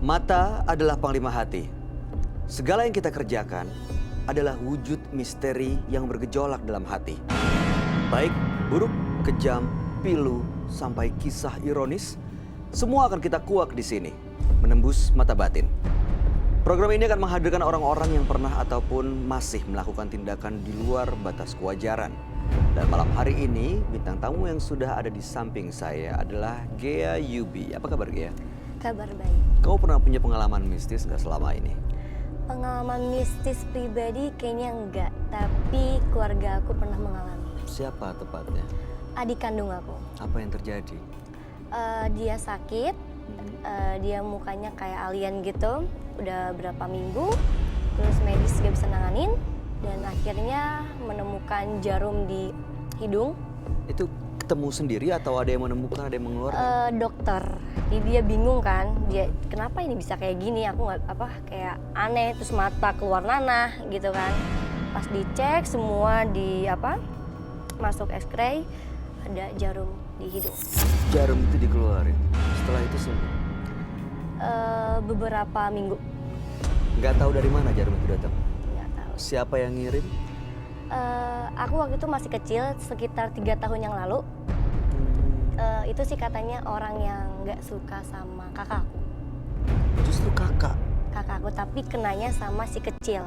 Mata adalah panglima hati. Segala yang kita kerjakan adalah wujud misteri yang bergejolak dalam hati. Baik, buruk, kejam, pilu, sampai kisah ironis, semua akan kita kuak di sini, menembus mata batin. Program ini akan menghadirkan orang-orang yang pernah ataupun masih melakukan tindakan di luar batas kewajaran. Dan malam hari ini, bintang tamu yang sudah ada di samping saya adalah Ghea Yubi. Apa kabar, Ghea? Kabar baik. Kau pernah punya pengalaman mistis nggak selama ini? Pengalaman mistis pribadi kayaknya enggak, tapi keluarga aku pernah mengalami. Siapa tepatnya? Adik kandung aku. Apa yang terjadi? Dia sakit, dia mukanya kayak alien gitu, udah berapa minggu, terus medis gak bisa nanganin, dan akhirnya menemukan jarum di hidung. Itu ketemu sendiri atau ada yang menemukan, ada yang mengeluarkan? Dokter, jadi dia bingung kan, dia kenapa ini bisa kayak gini, aku nggak kayak aneh, terus mata keluar nanah gitu kan. Pas dicek semua masuk X-ray, ada jarum di hidung. Jarum itu dikeluarin, setelah itu sembuh? Beberapa minggu. Nggak tahu dari mana jarum itu datang? Nggak tahu. Siapa yang ngirim? Aku waktu itu masih kecil, sekitar 3 tahun yang lalu. Itu sih katanya orang yang nggak suka sama kakakku. Justru kakak? Kakakku, tapi kenanya sama si kecil.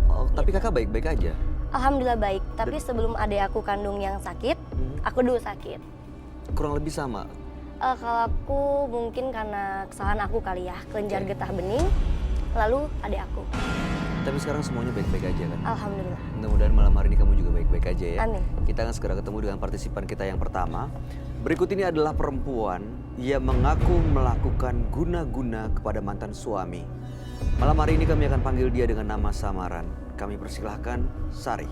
Oh, tapi kakak baik-baik aja? Alhamdulillah baik, tapi sebelum adik aku kandung yang sakit, aku dulu sakit. Kurang lebih sama? Kalau aku mungkin karena kesalahan aku kali ya, kelenjar getah bening, lalu adik aku. Tapi sekarang semuanya baik-baik aja kan? Alhamdulillah. Mudah-mudahan malam hari ini kamu juga baik-baik aja ya. Amin. Kita akan segera ketemu dengan partisipan kita yang pertama. Berikut ini adalah perempuan yang mengaku melakukan guna-guna kepada mantan suami. Malam hari ini kami akan panggil dia dengan nama samaran. Kami persilahkan Sari.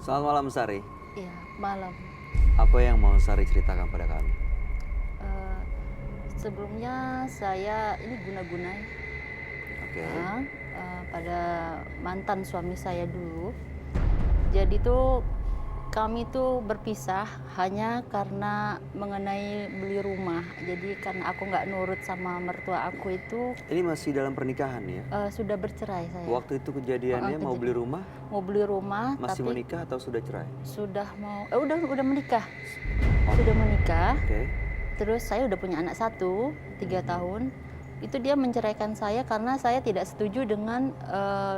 Selamat malam Sari. Iya, malam. Apa yang mau Sari ceritakan pada kami? Sebelumnya saya ini guna-guna Oke. pada mantan suami saya dulu. Jadi tuh kami tuh berpisah hanya karena mengenai beli rumah. Jadi karena aku nggak nurut sama mertua aku itu. Ini masih dalam pernikahan ya? Sudah bercerai saya. Waktu itu kejadiannya mau beli rumah? Mau beli rumah. Masih tapi menikah atau sudah cerai? Sudah mau, udah menikah. Oh. Sudah menikah. Oke. Terus saya udah punya anak 1, 3 tahun. Itu dia menceraikan saya karena saya tidak setuju dengan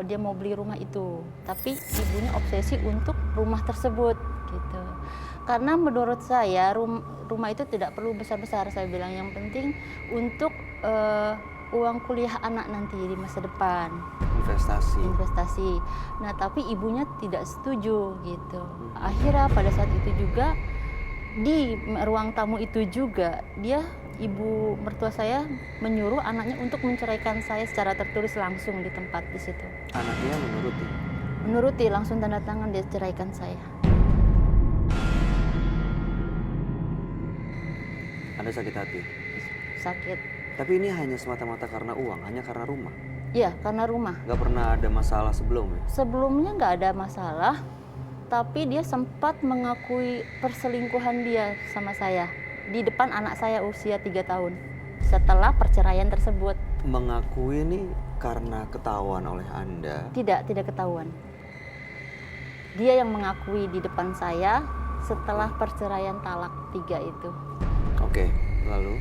dia mau beli rumah itu. Tapi ibunya obsesi untuk rumah tersebut gitu. Karena menurut saya rumah itu tidak perlu besar-besar. Saya bilang yang penting untuk uang kuliah anak nanti di masa depan. Investasi. Nah, tapi ibunya tidak setuju gitu. Akhirnya pada saat itu juga di ruang tamu itu juga ibu mertua saya menyuruh anaknya untuk menceraikan saya secara tertulis langsung di tempat di situ. Anaknya menuruti? Menuruti, langsung tanda tangan dia ceraikan saya. Anda sakit hati? Sakit. Tapi ini hanya semata-mata karena uang, hanya karena rumah? Iya, karena rumah. Gak pernah ada masalah sebelumnya? Sebelumnya nggak ada masalah, tapi dia sempat mengakui perselingkuhan dia sama saya di depan anak saya usia 3 tahun setelah perceraian tersebut. Mengakui ini karena ketahuan oleh Anda? Tidak ketahuan. Dia yang mengakui di depan saya setelah perceraian talak 3 itu. Oke, lalu?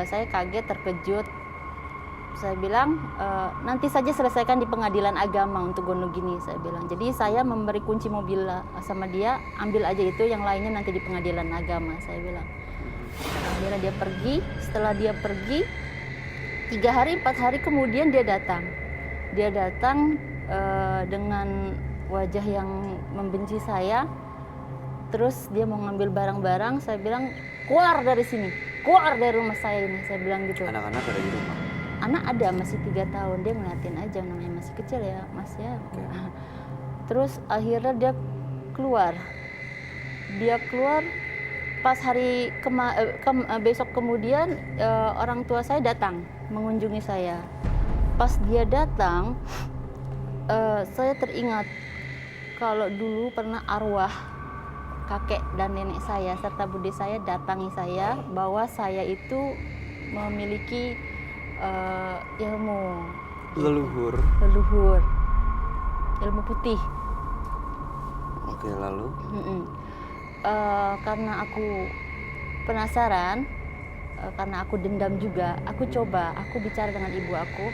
Saya kaget, terkejut. Saya bilang, nanti saja selesaikan di pengadilan agama untuk gono gini, saya bilang. Jadi saya memberi kunci mobil sama dia, ambil aja itu, yang lainnya nanti di pengadilan agama, saya bilang. Akhirnya dia pergi, setelah dia pergi, 3 hari, 4 hari kemudian dia datang. Dia datang dengan wajah yang membenci saya, terus dia mau ngambil barang-barang, saya bilang, keluar dari sini, keluar dari rumah saya ini, saya bilang gitu. Anak-anak ada di rumah? anak ada masih 3 tahun, dia ngeliatin aja, namanya masih kecil ya Mas ya. Terus akhirnya dia keluar pas hari besok kemudian orang tua saya datang mengunjungi saya. Pas dia datang, saya teringat kalau dulu pernah arwah kakek dan nenek saya serta bude saya datangi saya bahwa saya itu memiliki ilmu Leluhur. ilmu putih. Oke, lalu? Karena aku penasaran, karena aku dendam juga, aku bicara dengan ibu aku,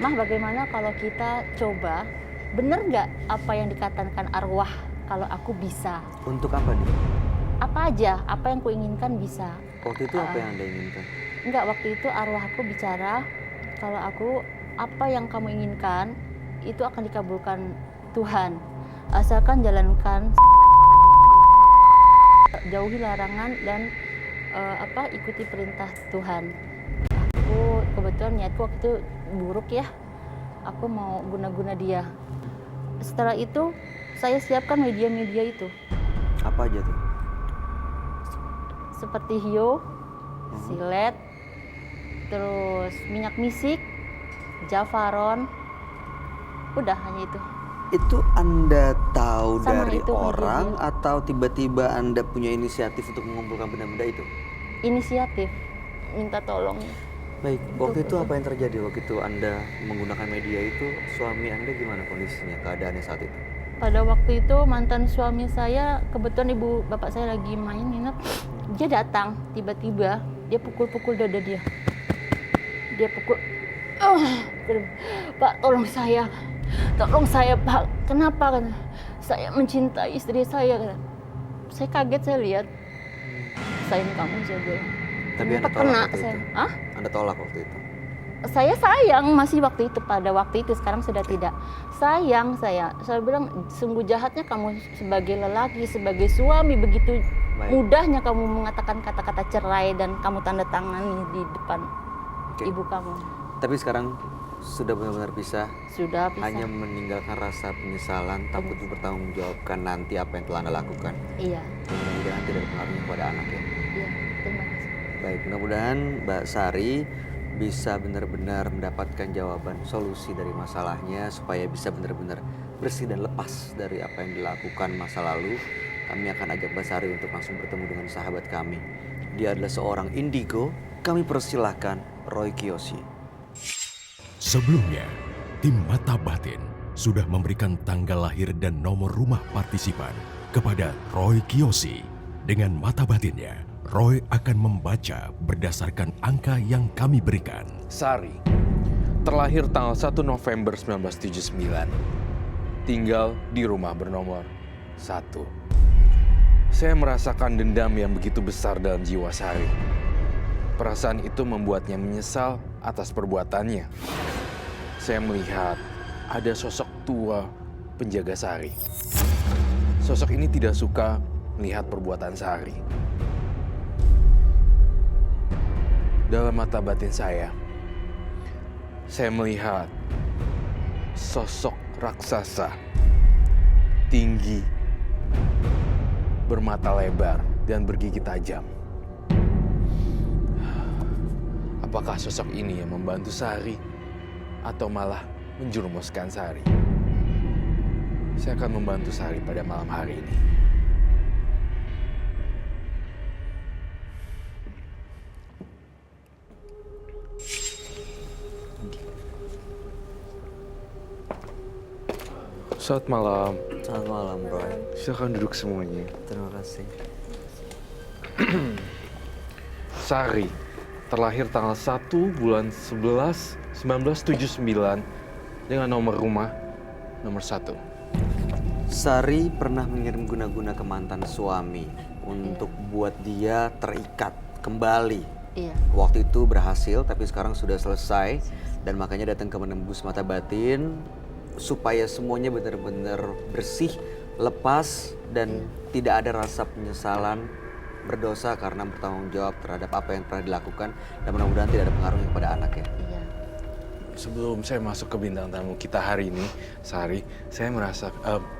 Mah, bagaimana kalau kita coba, bener nggak apa yang dikatakan arwah kalau aku bisa? Untuk apa nih? Apa aja, apa yang kuinginkan bisa. Waktu itu apa yang Anda inginkan? Enggak, waktu itu arwah aku bicara, kalau aku, apa yang kamu inginkan, itu akan dikabulkan Tuhan. Asalkan jalankan, jauhi larangan dan ikuti perintah Tuhan. Aku kebetulan niatku waktu itu buruk ya, aku mau guna-guna dia. Setelah itu saya siapkan media-media itu Apa aja tuh? seperti hio, silet, terus minyak misik, javaron, udah hanya itu. Itu Anda tahu Sama dari itu orang media. atau tiba-tiba Anda punya inisiatif untuk mengumpulkan benda-benda itu? Inisiatif, minta tolong. Baik, waktu itu apa yang terjadi waktu itu Anda menggunakan media itu? Suami Anda gimana kondisinya, keadaannya saat itu? Pada waktu itu mantan suami saya, kebetulan ibu bapak saya lagi main nginep, dia datang tiba-tiba, dia pukul-pukul dada dia. Dia pukul, Pak tolong saya Pak, kenapa? Kan? Saya mencintai istri saya. Kan? Saya kaget, saya lihat, sayang kamu jaga. Tapi Anda Kenapa tolak kena waktu saya? itu? Hah? Anda tolak waktu itu? Saya sayang masih waktu itu, pada waktu itu, sekarang sudah tidak. Sayang saya bilang sungguh jahatnya kamu sebagai lelaki, sebagai suami, begitu Baik. mudahnya kamu mengatakan kata-kata cerai dan kamu tanda tangani di depan Oke. ibu kamu. Tapi sekarang sudah benar-benar pisah, Sudah bisa. hanya meninggalkan rasa penyesalan, takut dipertanggungjawabkan nanti apa yang telah Anda lakukan. Iya, Dan mudah-mudahan tidak ada pengaruhnya kepada anak ya. iya, terima kasih. Baik, mudah-mudahan Mbak Sari bisa benar-benar mendapatkan jawaban solusi dari masalahnya supaya bisa benar-benar bersih dan lepas dari apa yang dilakukan masa lalu. Kami akan ajak Mbak Sari untuk langsung bertemu dengan sahabat kami. Dia adalah seorang indigo. Kami persilahkan Roy Kiyoshi. Sebelumnya, tim Mata Batin sudah memberikan tanggal lahir dan nomor rumah partisipan kepada Roy Kiyoshi. Dengan mata batinnya, Roy akan membaca berdasarkan angka yang kami berikan. Sari, terlahir tanggal 1 November 1979, tinggal di rumah bernomor 1. Saya merasakan dendam yang begitu besar dalam jiwa Sari. Perasaan itu membuatnya menyesal atas perbuatannya. Saya melihat ada sosok tua penjaga Sari. Sosok ini tidak suka melihat perbuatan Sari. Dalam mata batin saya melihat sosok raksasa tinggi, bermata lebar dan bergigi tajam. Apakah sosok ini yang membantu Sari atau malah menjerumuskan Sari? Saya akan membantu Sari pada malam hari ini. Selamat malam. Selamat malam, Roy. Silakan duduk semuanya. Terima kasih. Sari terlahir tanggal 1 bulan 11 1979 dengan nomor rumah nomor 1. Sari pernah mengirim guna-guna ke mantan suami untuk buat dia terikat kembali. Iya. Waktu itu berhasil, tapi sekarang sudah selesai dan makanya datang ke menembus mata batin supaya semuanya benar-benar bersih, lepas dan tidak ada rasa penyesalan berdosa karena bertanggung jawab terhadap apa yang telah dilakukan dan mudah-mudahan tidak ada pengaruhnya kepada anak ya. Iya. sebelum saya masuk ke bintang tamu kita hari ini, Sari, saya merasa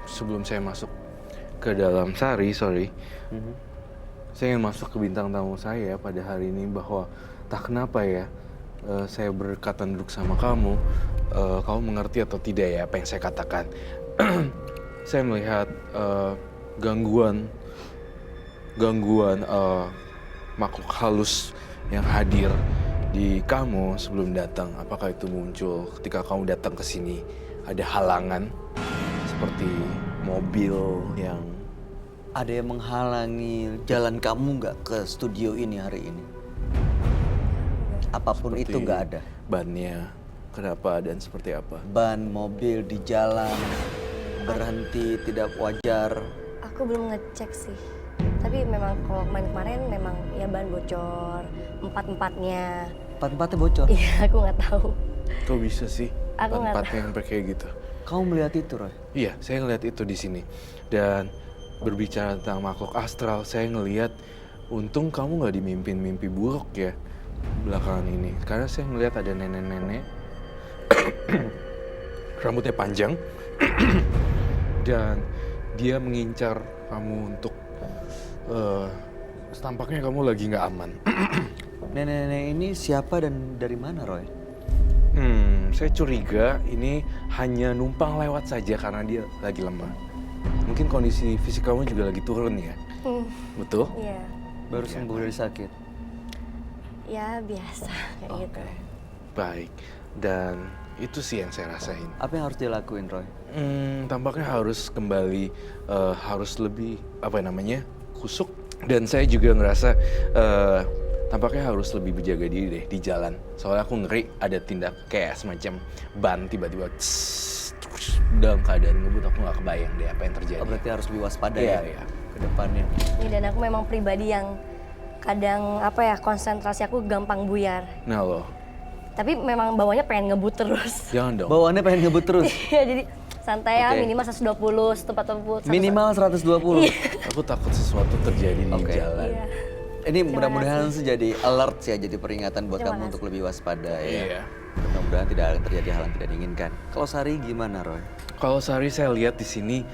sebelum saya masuk ke dalam Sari, saya ingin masuk ke bintang tamu saya pada hari ini bahwa tak kenapa ya, saya berkata duduk sama kamu, kamu mengerti atau tidak ya apa yang saya katakan. Saya melihat gangguan makhluk halus yang hadir di kamu sebelum datang. Apakah itu muncul ketika kamu datang ke sini? Ada halangan seperti mobil yang Ada yang menghalangi jalan kamu nggak ke studio ini hari ini? Apapun itu nggak ada. bannya, kenapa dan seperti apa? Ban mobil di jalan berhenti tidak wajar. Aku belum ngecek sih. Tapi memang kalau kemarin memang ya ban bocor, empat-empatnya. Empat-empatnya bocor. Iya, aku nggak tahu. Kok bisa sih Aku nggak tempatnya yang kayak gitu? Kamu melihat itu, Roy? Iya, saya ngeliat itu di sini. Dan berbicara tentang makhluk astral, saya ngelihat untung kamu nggak dimimpin mimpi buruk ya belakangan ini. Karena saya ngelihat ada nenek-nenek rambutnya panjang dan dia mengincar kamu untuk tampaknya kamu lagi nggak aman. Nenek-nenek ini siapa dan dari mana, Roy? Saya curiga ini hanya numpang lewat saja karena dia lagi lemah. Mungkin kondisi fisik kamu juga lagi turun ya, betul? Iya, Baru sembuh dari sakit. ya biasa kayak gitu. Baik, dan itu sih yang saya rasain. Apa yang harus dilakuin, Roy? Tampaknya harus kembali, harus lebih, apa namanya, kusuk. Dan saya juga ngerasa tampaknya harus lebih berjaga diri deh di jalan. Soalnya aku ngeri ada tindak kayak semacam ban tiba-tiba dalam keadaan ngebut, aku nggak kebayang deh apa yang terjadi. Oh, berarti harus lebih waspada Iya, ya iya. ke depannya. Iya, dan aku memang pribadi yang kadang apa ya, konsentrasi aku gampang buyar. Nah loh, Tapi memang bawahnya pengen ngebut terus. jangan dong. Bawaannya pengen ngebut terus. Iya, jadi santai ya, Oke. minimal 120, 140. Minimal 120. Aku takut sesuatu terjadi di Oke. jalan. Iya. Ini mudah-mudahan sih jadi alert ya, jadi peringatan buat Terima kamu kasih. untuk lebih waspada ya. Iya. Mudah-mudahan tidak akan terjadi hal yang tidak diinginkan. Kalau Sari gimana, Roy? Kalau Sari saya lihat di sini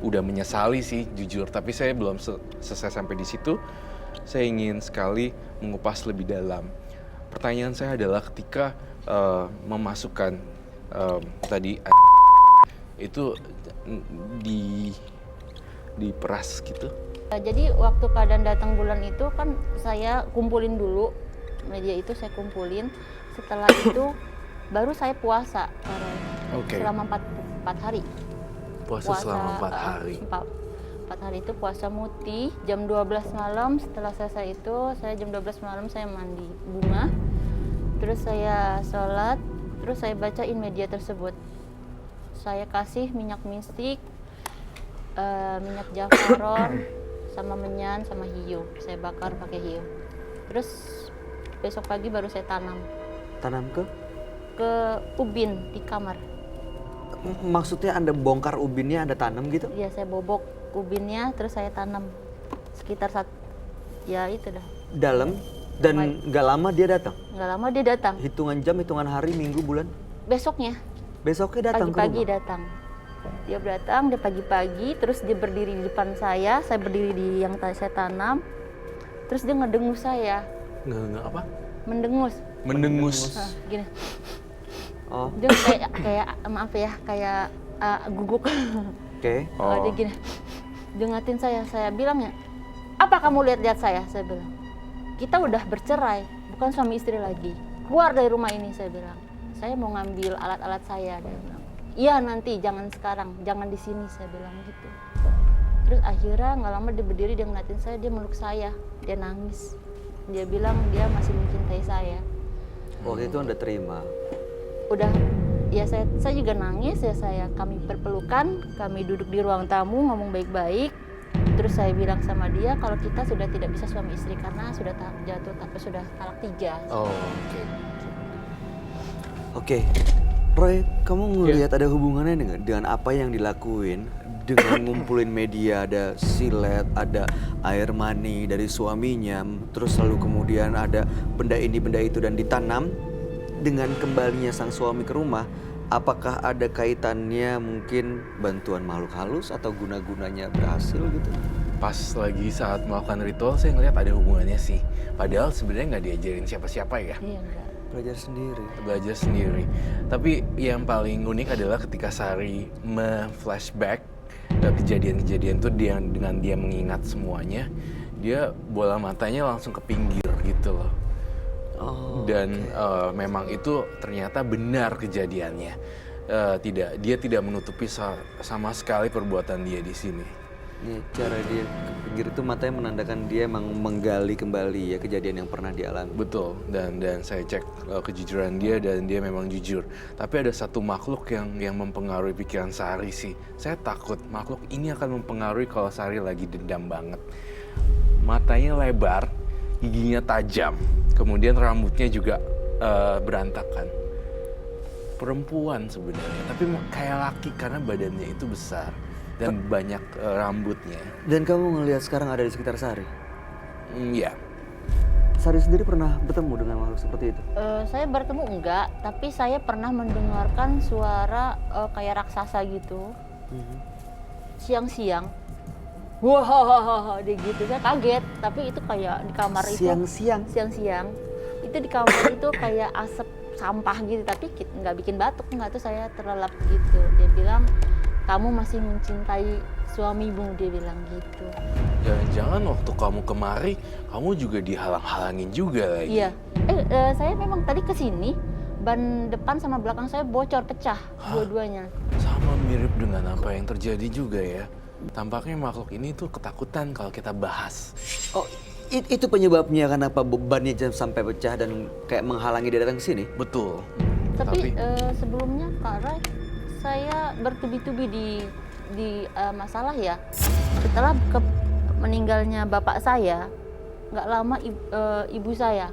udah menyesali sih jujur, tapi saya belum selesai sampai di situ. Saya ingin sekali mengupas lebih dalam. Pertanyaan saya adalah ketika memasukkan tadi itu diperas gitu. Jadi waktu keadaan datang bulan itu kan saya kumpulin dulu media itu, saya kumpulin. Setelah itu baru saya puasa Oke. selama 4 hari. Puasa selama 4 hari. 4 hari itu puasa muti. Jam 12 malam setelah selesai itu, saya jam 12 malam saya mandi bunga. Terus saya sholat, terus saya bacain media tersebut. Saya kasih minyak mistik, minyak jafaron, sama menyan, sama hiu. Saya bakar pakai hiu. Terus besok pagi baru saya tanam Tanam ke? ubin di kamar. Maksudnya Anda bongkar ubinnya, Anda tanam gitu? Ya, saya bobok ubinnya, terus saya tanam sekitar ya itu dah. Dalam dan nggak lama dia datang. Nggak lama dia datang. Hitungan jam, hitungan hari, minggu, bulan. Besoknya Besoknya datang ke pagi-pagi rumah. datang. Dia datang, dia pagi-pagi, terus dia berdiri di depan saya berdiri di yang saya tanam. Terus dia ngedengus saya, Nggak apa? mendengus. Mendengus. Nah, gini. Oh, Dia kayak maaf ya, kayak guguk. oke. Dia gini. Dia ngatin saya bilang ya, apa kamu lihat-lihat saya bilang. Kita udah bercerai, bukan suami istri lagi. Keluar dari rumah ini, saya bilang. Saya mau ngambil alat-alat saya, dia bilang. Iya nanti, jangan sekarang, jangan di sini, saya bilang gitu. Terus akhirnya nggak lama dia berdiri, dia ngeliatin saya, dia meluk saya, dia nangis. Dia bilang dia masih mencintai saya. Waktu itu Anda terima. Udah, ya saya juga nangis ya, kami berpelukan, kami duduk di ruang tamu ngomong baik-baik. Terus saya bilang sama dia kalau kita sudah tidak bisa suami istri karena sudah jatuh, tapi sudah talak 3. Oh, oke. Oke, Roy, kamu ngelihat ada hubungannya dengan apa yang dilakuin dengan ngumpulin media, ada silet, ada air mani dari suaminya, terus lalu kemudian ada benda ini benda itu dan ditanam dengan kembalinya sang suami ke rumah, apakah ada kaitannya mungkin bantuan makhluk halus atau guna-gunanya berhasil gitu? Pas lagi saat melakukan ritual saya ngeliat ada hubungannya sih. Padahal sebenarnya nggak diajarin siapa-siapa ya. Iya enggak. Belajar sendiri. Belajar sendiri. Tapi yang paling unik adalah ketika Sari me-flashback kejadian-kejadian itu dengan dia mengingat semuanya, dia bola matanya langsung ke pinggir gitu loh. Oh, Dan memang itu ternyata benar kejadiannya. Dia tidak menutupi sama sekali perbuatan dia di sini. ini cara dia ke pinggir itu matanya menandakan dia emang menggali kembali ya kejadian yang pernah dialami. Betul, dan saya cek kejujuran dia dan dia memang jujur. Tapi ada satu makhluk yang mempengaruhi pikiran Sari sih. Saya takut makhluk ini akan mempengaruhi kalau Sari lagi dendam banget. Matanya lebar, giginya tajam, kemudian rambutnya juga berantakan. Perempuan sebenarnya, tapi kayak laki karena badannya itu besar dan banyak rambutnya. Dan kamu ngelihat sekarang ada di sekitar Sari? Ya, Sari sendiri pernah bertemu dengan makhluk seperti itu? Saya bertemu enggak, tapi saya pernah mendengarkan suara kayak raksasa gitu. Siang-siang. Wah, dia gitu. Saya kaget, tapi itu kayak di kamar itu. Siang-siang? Siang-siang. Itu di kamar itu kayak asap sampah gitu, tapi nggak bikin batuk, nggak tuh saya terlelap gitu. Dia bilang, kamu masih mencintai suamimu, dia bilang gitu. jangan-jangan waktu kamu kemari, kamu juga dihalang-halangin juga lagi. Iya. Saya memang tadi kesini, ban depan sama belakang saya bocor, pecah dua-duanya. Sama mirip dengan apa yang terjadi juga ya. Tampaknya makhluk ini tuh ketakutan kalau kita bahas. Oh, itu penyebabnya kenapa bebannya sampai pecah dan kayak menghalangi dia datang ke sini? Betul. Tapi sebelumnya Kak Ray, saya bertubi-tubi di masalah ya. Setelah meninggalnya bapak saya, nggak lama ibu saya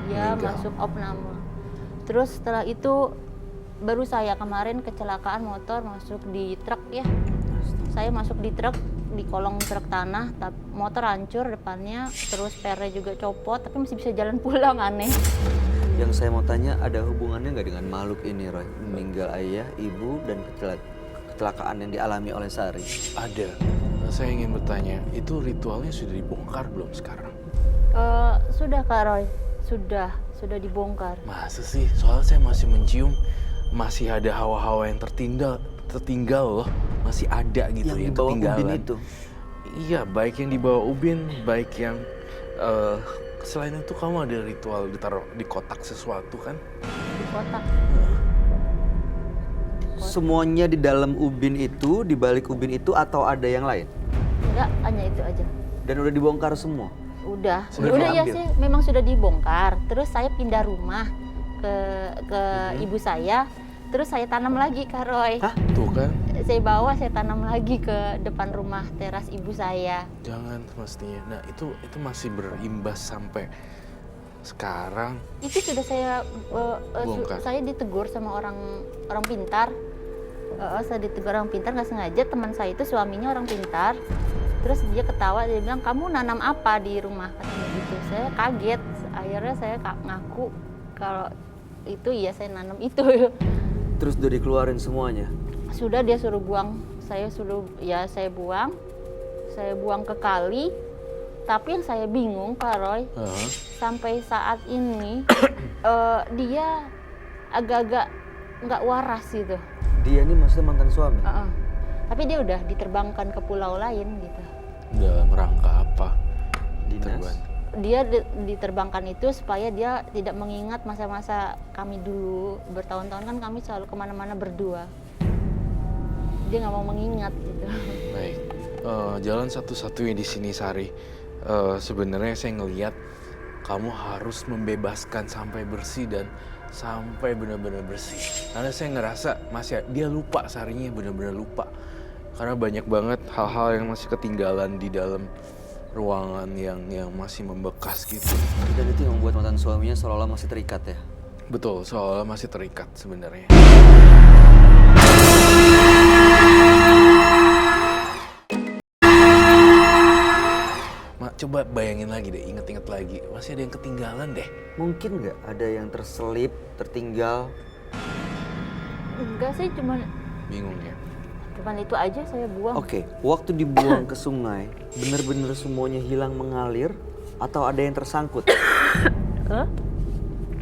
dia masuk opname. Terus setelah itu baru saya kemarin kecelakaan motor masuk di truk ya. Saya masuk di truk, di kolong truk tanah, motor hancur depannya, terus pernya juga copot, tapi masih bisa jalan pulang, aneh. Yang saya mau tanya, ada hubungannya nggak dengan makhluk ini, Roy? Meninggal ayah, ibu, dan kecelakaan yang dialami oleh Sari. Ada. Saya ingin bertanya, itu ritualnya sudah dibongkar belum sekarang? Sudah Kak Roy, sudah dibongkar. Masa sih? Soalnya saya masih mencium, masih ada hawa-hawa yang tertinggal loh. Masih ada gitu Yang yang di bawah ketinggalan. Ubin itu? Iya, baik yang di bawah ubin, baik yang selain itu kamu ada ritual ditaruh di kotak sesuatu kan? Di kotak. Semuanya di dalam ubin itu, di balik ubin itu, atau ada yang lain? Enggak, hanya itu aja. Dan udah dibongkar semua? Udah Sudah ya diambil? sih, memang sudah dibongkar. Terus saya pindah rumah ke ibu saya. Terus saya tanam lagi Kak Roy. Hah? Tuh kan? Saya bawa, saya tanam lagi ke depan rumah teras ibu saya. Jangan mestinya. Nah itu masih berimbas sampai sekarang. Itu sudah saya Bongkar. saya ditegur sama orang pintar. Saya ditegur orang pintar nggak sengaja, teman saya itu suaminya orang pintar. Terus dia ketawa, dia bilang, kamu nanam apa di rumah? Katanya gitu. Saya kaget. Akhirnya saya ngaku kalau itu iya saya nanam itu. Terus udah dikeluarin semuanya? Sudah, dia suruh buang. Saya buang. Saya buang ke kali. Tapi yang saya bingung Kak Roy, sampai saat ini dia agak-agak nggak waras gitu. Dia ini maksudnya mantan suami? Tapi dia udah diterbangkan ke pulau lain gitu. Dalam rangka apa? Dinas? Dia diterbangkan itu supaya dia tidak mengingat masa-masa kami dulu. Bertahun-tahun kan kami selalu kemana-mana berdua. Dia nggak mau mengingat gitu. Baik. Jalan satu-satunya di sini Sari. Sebenarnya saya ngelihat kamu harus membebaskan sampai bersih dan sampai benar-benar bersih. Karena saya ngerasa dia lupa, Sarinya benar-benar lupa. Karena banyak banget hal-hal yang masih ketinggalan di dalam ruangan yang masih membekas gitu. Dan itu yang membuat mantan suaminya seolah-olah masih terikat ya? Betul, seolah masih terikat sebenarnya. Coba bayangin lagi deh, inget-inget lagi. Masih ada yang ketinggalan deh. Mungkin nggak ada yang terselip, tertinggal? Enggak sih, cuman Bingung ya? itu aja saya buang. Oke, waktu dibuang ke sungai, bener-bener semuanya hilang mengalir atau ada yang tersangkut? Hah?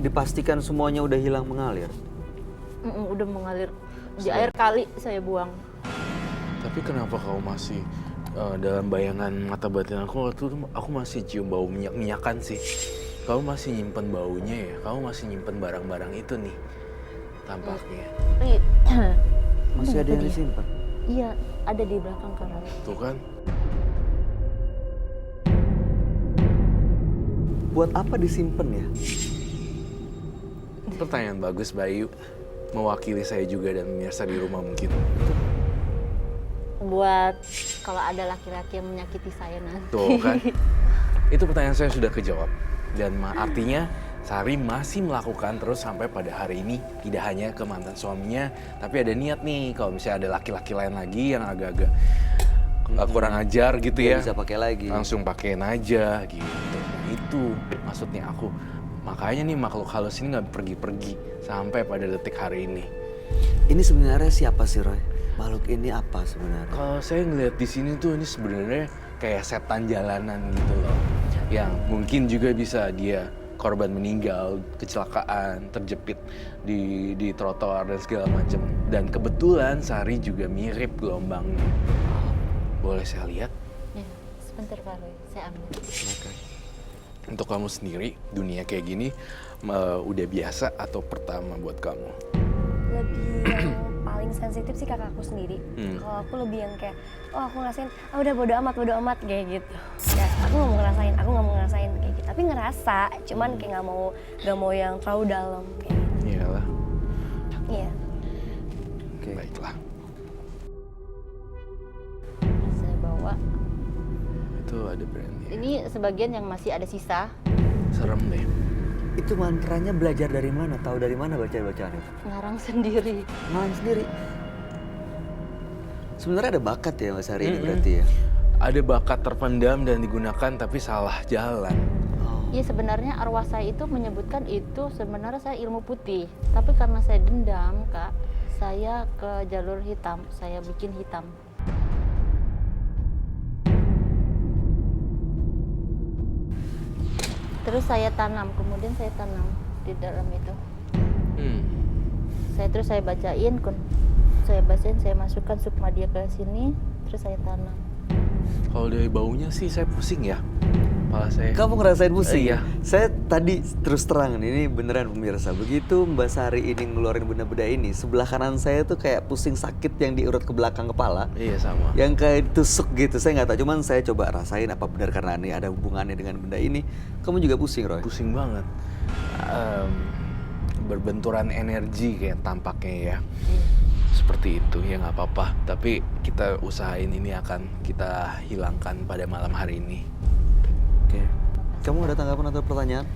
Dipastikan semuanya udah hilang mengalir. Udah mengalir di air kali saya buang. Tapi kenapa kau masih dalam bayangan mata batin aku waktu itu aku masih cium bau minyak-minyakan sih. Kamu masih nyimpen baunya ya? Kamu masih nyimpen barang-barang itu nih tampaknya. Masih ada yang disimpan? Iya, ada di belakang kamar. Tuh kan? Buat apa disimpan ya? Pertanyaan bagus Bayu. Mewakili saya juga dan pemirsa di rumah mungkin. Buat kalau ada laki-laki yang menyakiti saya nanti. Tuh kan? Itu pertanyaan saya sudah kejawab. Dan artinya Sari masih melakukan terus sampai pada hari ini. Tidak hanya ke mantan suaminya, tapi ada niat nih kalau misalnya ada laki-laki lain lagi yang agak-agak kurang ajar gitu ya. Bisa pakai lagi. Langsung pakein aja gitu. Itu maksudnya aku. Makanya nih makhluk halus ini nggak pergi-pergi sampai pada detik hari ini. Ini sebenarnya siapa sih, Roy? Makhluk ini apa sebenarnya? Kalau saya ngeliat di sini tuh ini sebenarnya kayak setan jalanan gitu loh. Yang mungkin juga bisa dia korban meninggal, kecelakaan, terjepit di trotoar dan segala macam. Dan kebetulan Sari juga mirip gelombangnya. Boleh saya lihat? Ya, sebentar Pak Roy, saya ambil. Untuk kamu sendiri, dunia kayak gini udah biasa atau pertama buat kamu? Lebih yang paling sensitif sih kakakku sendiri. Kalau aku lebih yang kayak, oh aku ngerasain, udah bodo amat kayak gitu. Ya, aku nggak mau ngerasain kayak gitu. Tapi ngerasa, cuman kayak nggak mau yang terlalu dalam kayak gitu. Iyalah. Iya. Oke. Baiklah. Saya bawa. Itu ada brandnya. Ini sebagian yang masih ada sisa. Serem deh. Itu mantranya belajar dari mana? Tahu dari mana bacaan itu? Ngarang sendiri. Main sendiri. Sebenarnya ada bakat ya Mas Hari ini berarti ya? Ada bakat terpendam dan digunakan tapi salah jalan. Iya, sebenarnya arwah saya itu menyebutkan itu sebenarnya saya ilmu putih. Tapi karena saya dendam, Kak, saya ke jalur hitam. Saya bikin hitam. Terus saya tanam, kemudian saya tanam di dalam itu. Saya bacain, saya masukkan sukma dia ke sini, terus saya tanam. Kalau dari baunya sih saya pusing ya. Kepala saya. Kamu ngerasain pusing? Iya. Saya tadi terus terang, ini beneran pemirsa. Begitu Mbak Sari ini ngeluarin benda-benda ini, sebelah kanan saya tuh kayak pusing sakit yang diurut ke belakang kepala. Iya sama. Yang kayak tusuk gitu, saya nggak tahu. Cuman saya coba rasain apa benar karena ini ada hubungannya dengan benda ini. Kamu juga pusing, Roy? Pusing banget. Berbenturan energi kayak tampaknya ya. Seperti itu ya nggak apa-apa. Tapi kita usahain ini akan kita hilangkan pada malam hari ini. Oke. Kamu ada tanggapan atau pertanyaan?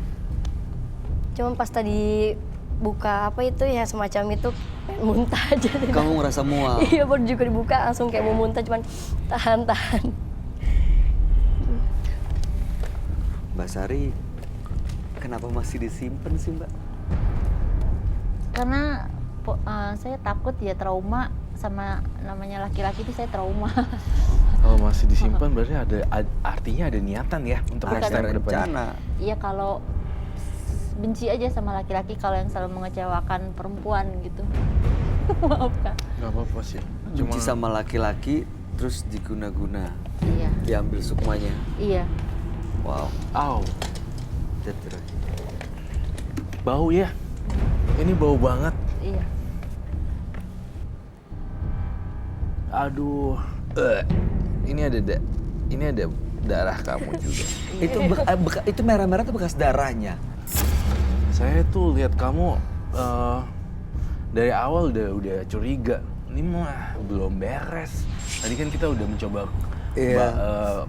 Cuman pas tadi buka apa itu ya semacam itu pengen muntah aja. Kamu ngerasa mual? Iya, baru juga dibuka langsung kayak mau muntah, cuman tahan. Mbak Sari, kenapa masih disimpan sih Mbak? Karena saya takut ya trauma sama namanya laki-laki itu saya trauma. Kalau masih disimpan berarti artinya ada niatan ya untuk Ada next time ke depannya. rencana. Iya, kalau benci aja sama laki-laki kalau yang selalu mengecewakan perempuan gitu. Maaf Kak. Gak apa-apa sih. Benci sama laki-laki, terus diguna-guna, Iya. diambil sukmanya. Iya. Wow. Aw, Jadi, Roy. bau ya. Ini bau banget. Iya. Aduh. Ini ada darah kamu juga. Itu merah-merah itu bekas darahnya. Saya tuh lihat kamu dari awal udah curiga. Ini mah belum beres. Tadi kan kita udah mencoba Iya.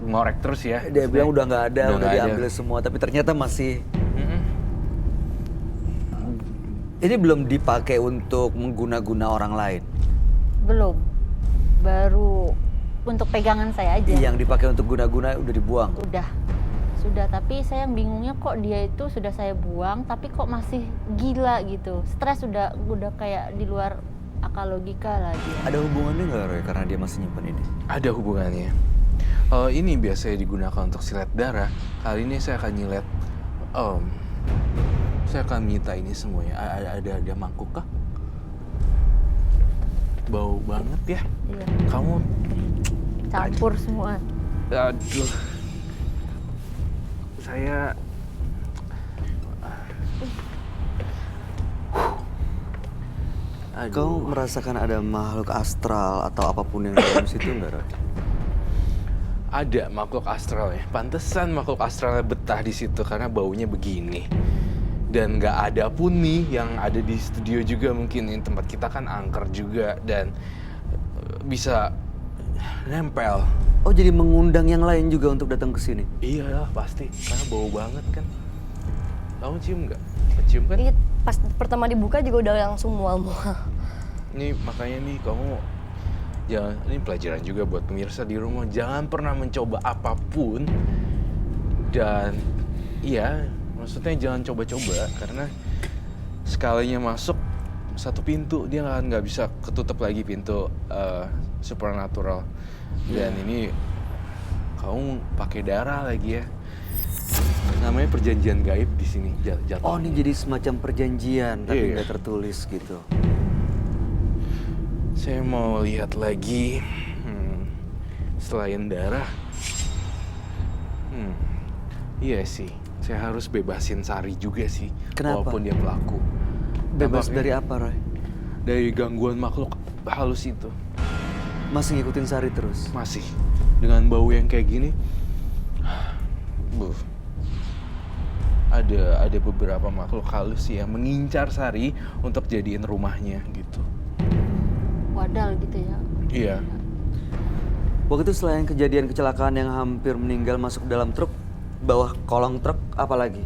ngorek terus ya. Dia bilang udah nggak ada, udah nggak ada. diambil semua, tapi ternyata masih. Mm-mm. Ini belum dipakai untuk mengguna-guna orang lain. Belum. Baru untuk pegangan saya aja. Yang dipakai untuk guna-guna udah dibuang. Udah. Sudah, tapi saya yang bingungnya kok dia itu sudah saya buang, tapi kok masih gila gitu. Stres udah kayak di luar akal logika lah dia. Ada hubungannya nggak Roy karena dia masih nyimpen ini? Ada hubungannya. Ini biasanya digunakan untuk silet darah. Kali ini saya akan nyilet. Saya akan minta ini semuanya. Ada mangkuk kah? Bau banget ya. Iya. Kamu Campur semua. Aduh. Saya Kau merasakan ada makhluk astral atau apapun yang dalam situ nggak Roy? ada makhluk astral ya. Pantesan makhluk astralnya betah di situ karena baunya begini. Dan nggak ada pun nih yang ada di studio juga, mungkin ini tempat kita kan angker juga dan bisa nempel. Oh jadi mengundang yang lain juga untuk datang ke sini? Iya lah pasti, karena bau banget kan. Kamu cium nggak? Cium kan? Ini pas pertama dibuka juga udah langsung mual-mual. Ini makanya nih kamu jangan, ini pelajaran juga buat pemirsa di rumah, jangan pernah mencoba apapun. Dan iya, maksudnya jangan coba-coba karena sekalinya masuk satu pintu dia nggak bisa ketutup lagi pintu supernatural. Dan ini kamu pakai darah lagi ya. Namanya perjanjian gaib di sini jatuh. Oh ini jadi semacam perjanjian tapi Iya. nggak tertulis gitu. Saya mau lihat lagi. Selain darah. Iya sih. Saya harus bebasin Sari juga sih. Kenapa? Walaupun dia pelaku. Bebas Tampaknya dari apa Roy? Dari gangguan makhluk halus itu. Masih ngikutin Sari terus? Masih. Dengan bau yang kayak gini. Ada beberapa makhluk halus yang mengincar Sari untuk jadiin rumahnya gitu. Wadal gitu ya. Iya. Waktu itu selain kejadian kecelakaan yang hampir meninggal masuk dalam truk, bawah kolong truk, apa lagi?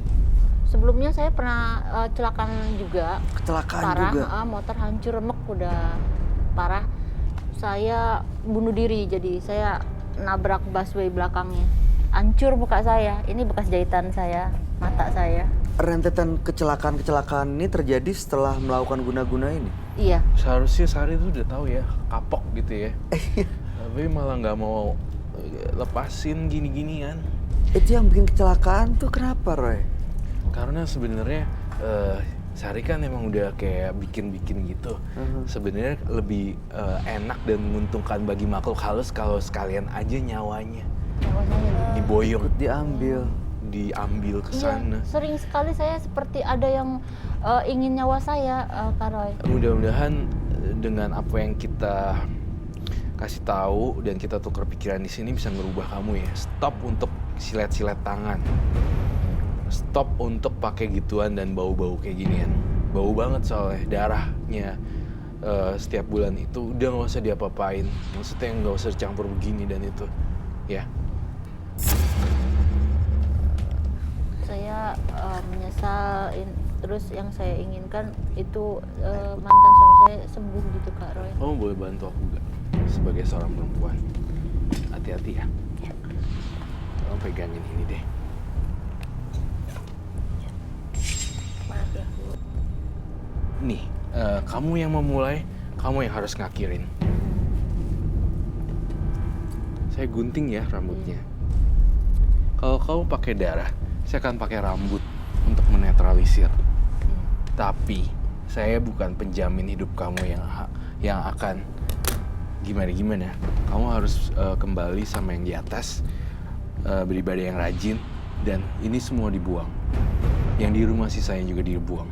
Sebelumnya saya pernah kecelakaan juga. Kecelakaan Parah, juga? motor hancur remek udah parah. Saya bunuh diri, jadi saya nabrak busway belakangnya. Hancur muka saya, ini bekas jahitan saya, mata saya. Rentetan kecelakaan-kecelakaan ini terjadi setelah melakukan guna-guna ini? Iya, Seharusnya Sari tuh udah tahu ya, kapok gitu ya. Tapi malah nggak mau lepasin gini-ginian. Itu yang bikin kecelakaan tuh kenapa Roy? Karena sebenarnya Sari kan emang udah kayak bikin-bikin gitu. Sebenarnya lebih enak dan menguntungkan bagi makhluk halus kalau sekalian aja nyawanya nyawa saya. diboyong, Diambil. ke Iya, sana. sering sekali saya seperti ada yang ingin nyawa saya, Kak Roy. Mudah-mudahan dengan apa yang kita kasih tahu dan kita tukar pikiran di sini bisa ngerubah kamu ya. Stop untuk silet-silet tangan. Stop untuk pakai gituan dan bau-bau kayak ginian. Bau banget soalnya darahnya setiap bulan itu udah nggak usah diapa-apain. Maksudnya nggak usah dicampur begini dan itu, ya. Saya menyesal, terus yang saya inginkan itu mantan suami saya sembuh gitu, Kak Roy. Kamu boleh bantu aku gak? Sebagai seorang perempuan. Hati-hati ya. Kamu pegangin ini deh. Maaf ya, Bu. Nih, kamu yang memulai, kamu yang harus ngakhirin. Saya gunting ya rambutnya. Kalau kamu pakai darah, saya akan pakai rambut untuk menetralisir. Tapi saya bukan penjamin hidup kamu yang akan gimana. Kamu harus kembali sama yang di atas, beribadah yang rajin, dan ini semua dibuang. Yang di rumah sisanya juga dibuang.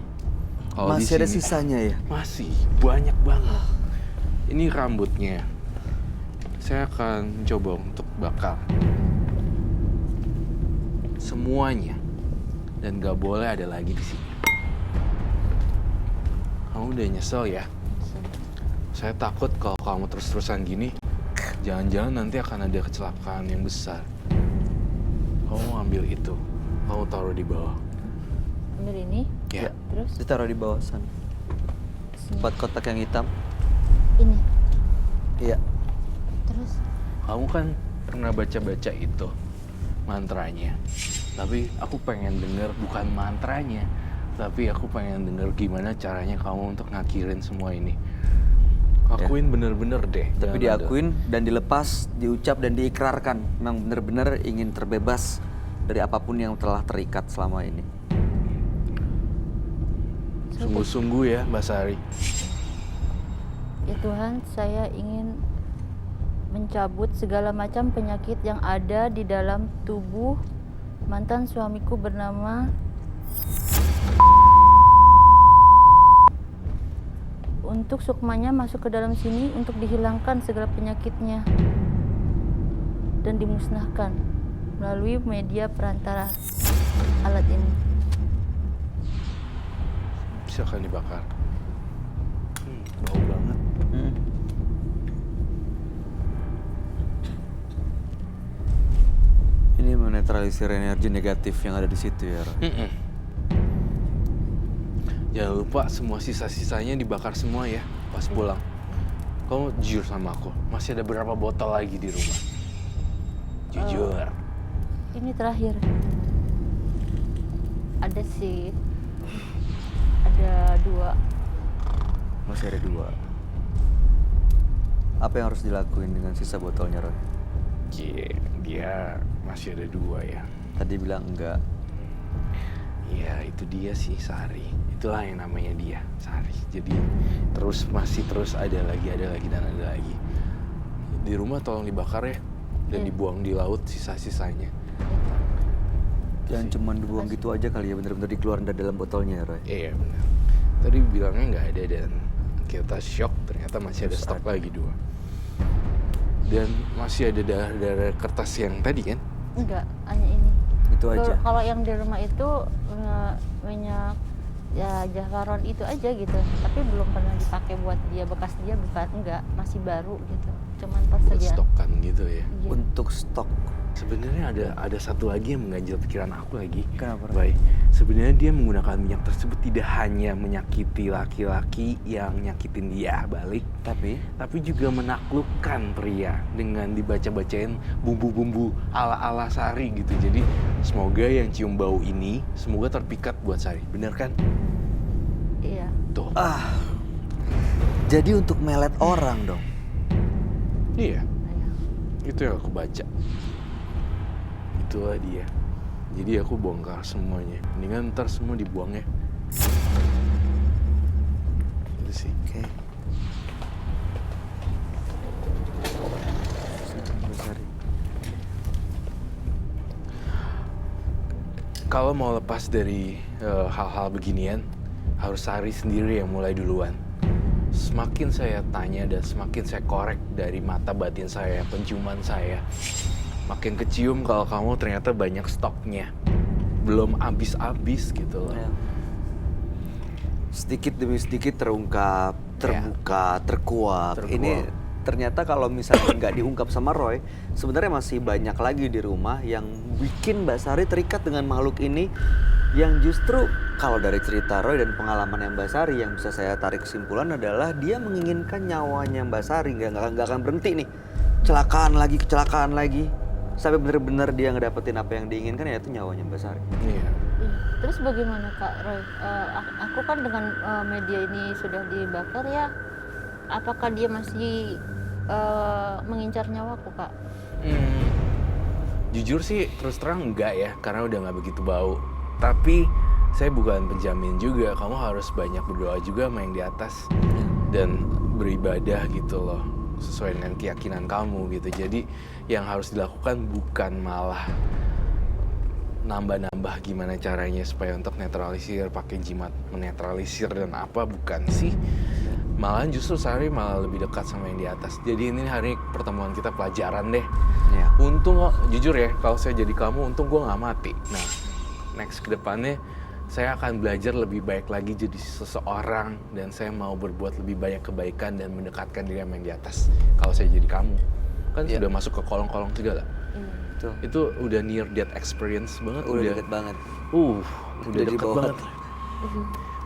Kalau Masih di ada sini- sisanya ya? Masih banyak banget. Ini rambutnya. Saya akan coba untuk bakar semuanya dan gak boleh ada lagi di sini. Kamu udah nyesel ya? Saya takut kalau kamu terus-terusan gini, jangan-jangan nanti akan ada kecelakaan yang besar. Kamu ambil itu, kamu taruh di bawah. Ambil ini, Ya. terus Ditaruh di bawah sana. sini. 4 kotak yang hitam. Ini, Iya. terus Kamu kan pernah baca-baca itu mantranya. Tapi aku pengen denger bukan mantranya, tapi aku pengen denger gimana caranya kamu untuk ngakhirin semua ini. Akuin bener-bener deh. Tapi jangan ada- diakuin dan dilepas, diucap dan diikrarkan. Memang benar-benar ingin terbebas dari apapun yang telah terikat selama ini. Sungguh-sungguh ya Mbak Sari. Ya Tuhan, saya ingin mencabut segala macam penyakit yang ada di dalam tubuh mantan suamiku bernama untuk sukmanya masuk ke dalam sini untuk dihilangkan segala penyakitnya dan dimusnahkan melalui media perantara alat ini. Silakan dibakar. Bau banget. Ini menetralisir energi negatif yang ada di situ ya, Roy. Jangan lupa semua sisa-sisanya dibakar semua ya pas pulang. Kamu jujur sama aku, masih ada berapa botol lagi di rumah? Jujur. Ini terakhir. Ada sih. Ada 2. Masih ada 2. Apa yang harus dilakuin dengan sisa botolnya, Roy? Dia masih ada 2 ya. Tadi bilang enggak. Iya itu dia sih Sari. Itulah yang namanya dia Sari. Jadi masih terus ada lagi dan ada lagi. Di rumah tolong dibakar ya dan dibuang di laut sisa-sisanya. Jangan cuma dibuang gitu aja kali ya, bener-bener dikeluarin dari dalam botolnya ya, Roy. Iya benar. Tadi bilangnya nggak ada dan kita shock ternyata masih ada stok lagi 2. Dan masih ada darah-darah kertas yang tadi kan? Enggak, hanya ini. Itu aja. Kalau yang di rumah itu minyak ya jafaron itu aja gitu. Tapi belum pernah dipakai buat dia, bekas dia bukan, enggak, masih baru gitu. Cuman Buat persediaan. stokan gitu ya. Iya. Untuk stok. Sebenarnya ada satu lagi yang mengganjal pikiran aku lagi. Kenapa, Roy? Baik, sebenarnya dia menggunakan minyak tersebut tidak hanya menyakiti laki-laki yang nyakitin dia balik, Tapi juga menaklukkan pria dengan dibaca-bacain bumbu-bumbu ala-ala Sari gitu. Jadi semoga yang cium bau ini semoga terpikat buat Sari, bener kan? Iya. Tuh, jadi untuk melet orang dong. iya, Iya. itu yang aku baca. Itulah dia. Jadi aku bongkar semuanya. Mendingan ntar semua dibuang ya. Itu sih. Oke. Sari. Kalau mau lepas dari hal-hal beginian, harus Sari sendiri yang mulai duluan. Semakin saya tanya dan semakin saya korek dari mata batin saya, penciuman saya, makin kecium kalau kamu ternyata banyak stoknya. Belum habis-habis gitu loh. Ya. Sedikit demi sedikit terungkap, terbuka, terkuak. Terkuak. Ini ternyata kalau misalnya nggak diungkap sama Roy, sebenarnya masih banyak lagi di rumah yang bikin Mbak Sari terikat dengan makhluk ini. Yang justru kalau dari cerita Roy dan pengalaman yang Mbak Sari, yang bisa saya tarik kesimpulan adalah dia menginginkan nyawanya Mbak Sari, nggak akan berhenti nih. Kecelakaan lagi. Sampai benar-benar dia ngedapetin apa yang diinginkan, yaitu nyawanya Mbak Sari. Iya. Iya. Terus bagaimana Kak Roy? Aku kan dengan media ini sudah dibakar ya. Apakah dia masih mengincar nyawaku Kak? Jujur sih terus terang enggak ya, karena udah nggak begitu bau. Tapi saya bukan penjamin juga, kamu harus banyak berdoa juga sama yang di atas dan beribadah gitu loh, sesuai dengan keyakinan kamu gitu. Jadi yang harus dilakukan bukan malah nambah-nambah gimana caranya supaya untuk netralisir, pakai jimat menetralisir dan apa, bukan sih. Malahan justru Sari malah lebih dekat sama yang di atas. Jadi ini hari pertemuan kita pelajaran deh. Ya. Untung, jujur ya, kalau saya jadi kamu, untung gue nggak mati. Nah, next ke depannya saya akan belajar lebih baik lagi jadi seseorang dan saya mau berbuat lebih banyak kebaikan dan mendekatkan diri sama yang di atas. Kalau saya jadi kamu, kan Iya. sudah masuk ke kolong-kolong segala. Tuh. Itu udah near death experience banget. Udah deket banget. udah Udah di deket bawah. banget.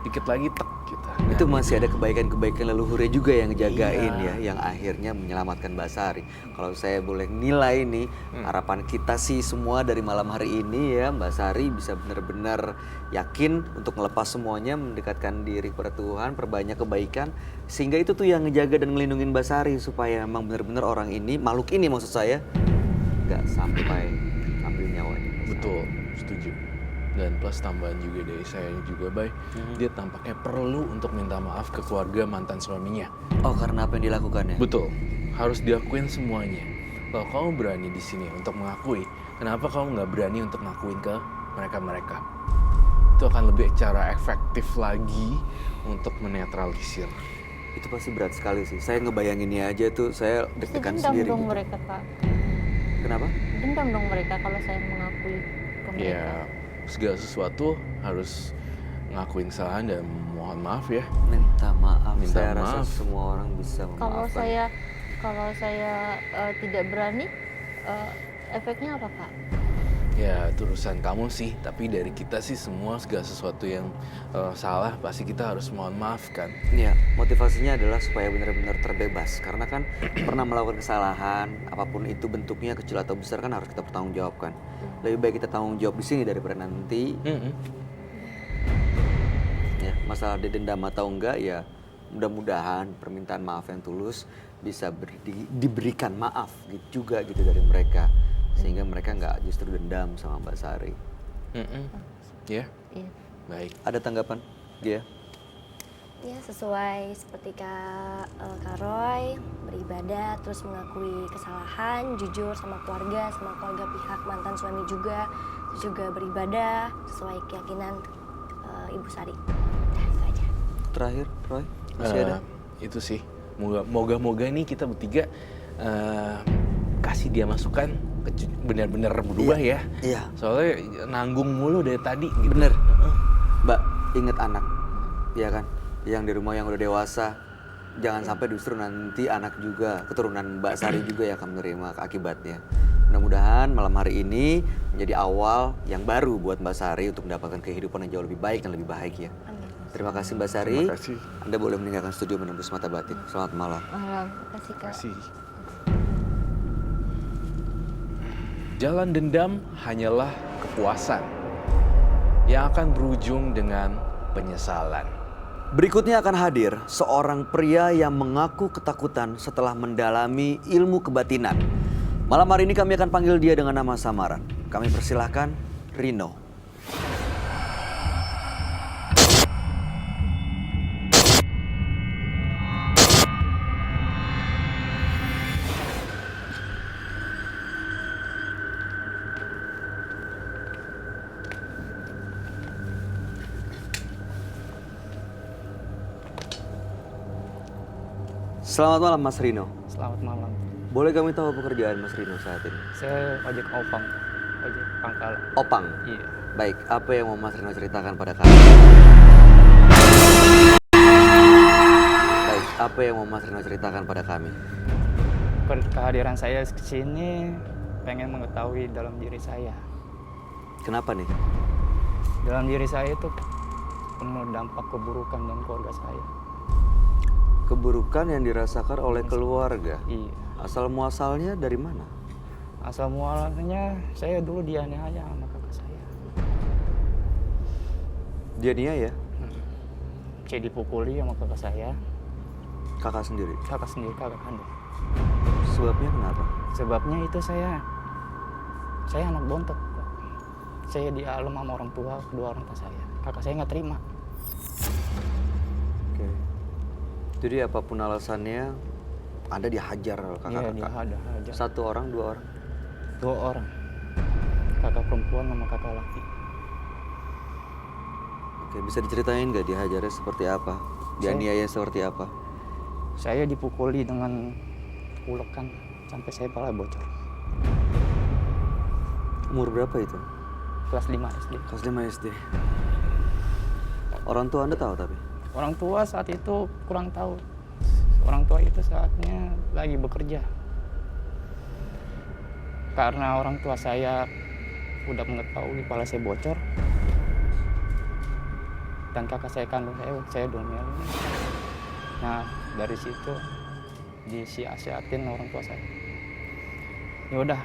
Dikit lagi tek kita. Itu Nah, masih ada kebaikan-kebaikan leluhurnya juga yang ngejagain Iya. ya, yang akhirnya menyelamatkan Mbak Sari. Kalau saya boleh nilai nih, harapan kita sih semua dari malam hari ini ya, Mbak Sari bisa benar-benar yakin untuk melepas semuanya, mendekatkan diri kepada Tuhan, perbanyak kebaikan, sehingga itu tuh yang ngejaga dan ngelindungin Mbak Sari supaya memang benar-benar orang ini, makhluk ini maksud saya, nggak sampai ambil nyawanya. betul, setuju. Dan plus tambahan juga dari saya juga, Bay, dia tampaknya perlu untuk minta maaf ke keluarga mantan suaminya. Oh, karena apa yang dilakukan ya? Betul, harus diakuin semuanya. Kalau kamu berani di sini untuk mengakui, kenapa kamu nggak berani untuk ngakuin ke mereka-mereka? Itu akan lebih cara efektif lagi untuk menetralisir. Itu pasti berat sekali sih. Saya ngebayanginnya aja tuh, saya deg-degan Dendam sendiri. dong Gitu. mereka, Kak. Kenapa? Dendam dong mereka kalau saya mengakui ke mereka. Ya, segala sesuatu harus ngakuin kesalahan dan mohon maaf ya. Minta maaf. Minta Saya rasa maaf. semua orang bisa Kalau memaafkan. saya tidak berani, efeknya apa, Kak? Ya, itu urusan kamu sih. Tapi dari kita sih semua segala sesuatu yang salah pasti kita harus mohon maaf kan. Ya, motivasinya adalah supaya benar-benar terbebas. Karena kan pernah melakukan kesalahan, apapun itu bentuknya kecil atau besar kan harus kita bertanggungjawabkan. Lebih baik kita tanggung jawab di sini daripada nanti. Ya, masalah dia dendam atau enggak ya, mudah-mudahan permintaan maaf yang tulus bisa diberikan maaf gitu juga gitu dari mereka, sehingga mereka nggak justru dendam sama Mbak Sari. Ya, Iya. baik. Ada tanggapan dia? Ya sesuai seperti Kak Roy, beribadah, terus mengakui kesalahan, jujur sama keluarga pihak mantan suami juga, terus juga beribadah sesuai keyakinan Ibu Sari. Nah, itu aja. Terakhir, Roy, masih ada? Itu sih. Moga-moga nih kita bertiga kasih dia masukan benar-benar berubah ya. Iya. Soalnya nanggung mulu dari tadi. Gitu. Bener. Mbak, inget anak, ya kan? Yang di rumah yang udah dewasa. Jangan sampai justru nanti anak juga, keturunan Mbak Sari juga yang akan menerima akibatnya. Mudah-mudahan malam hari ini menjadi awal yang baru buat Mbak Sari untuk mendapatkan kehidupan yang jauh lebih baik dan lebih bahagia. Amin. Terima kasih Mbak Sari. Terima kasih. Anda boleh meninggalkan studio Menembus Mata Batin. Selamat malam. Malam, kasih, Kak. Kasih. Jalan dendam hanyalah kepuasan yang akan berujung dengan penyesalan. Berikutnya akan hadir seorang pria yang mengaku ketakutan setelah mendalami ilmu kebatinan. Malam hari ini kami akan panggil dia dengan nama samaran. Kami persilahkan Rino. Selamat malam Mas Rino. Selamat malam. Boleh kami tahu pekerjaan Mas Rino saat ini? Saya ojek opang, ojek pangkalan. Opang. Iya. Baik, apa yang mau Mas Rino ceritakan pada kami? Baik, apa yang mau Mas Rino ceritakan pada kami? Kehadiran saya ke sini pengen mengetahui dalam diri saya. Kenapa nih? Dalam diri saya itu penuh dampak keburukan dan keluarga saya. Keburukan yang dirasakan oleh keluarga. Iya. Asal muasalnya dari mana? Asal mualanya saya dulu dianiaya sama kakak saya. Dia niaya, Saya dipukuli sama kakak saya, kakak sendiri. kakak sendiri, kakak kandung. Sebabnya kenapa? Sebabnya itu saya anak bontot. Pak. Saya di alam sama orang tua, kedua orang tua saya. Kakak saya nggak terima. Oke. Jadi apapun alasannya, Anda dihajar oleh Iya, dia kakak-kakak. ada aja. Satu orang, dua orang. 2 orang. Kakak perempuan sama kakak laki. Oke, bisa diceritain nggak dihajarnya seperti apa? Dianiaya seperti apa? Saya dipukuli dengan ulekan sampai saya pala bocor. Umur berapa itu? Kelas 5 SD. Kelas 5 SD. Orang tua Anda tahu tapi? Orang tua saat itu kurang tahu. Orang tua itu saatnya lagi bekerja. Karena orang tua saya udah mengetahui kepala saya bocor. dan kakak saya kandung saya domelin. Nah dari situ disiasatin orang tua saya. Ya udah,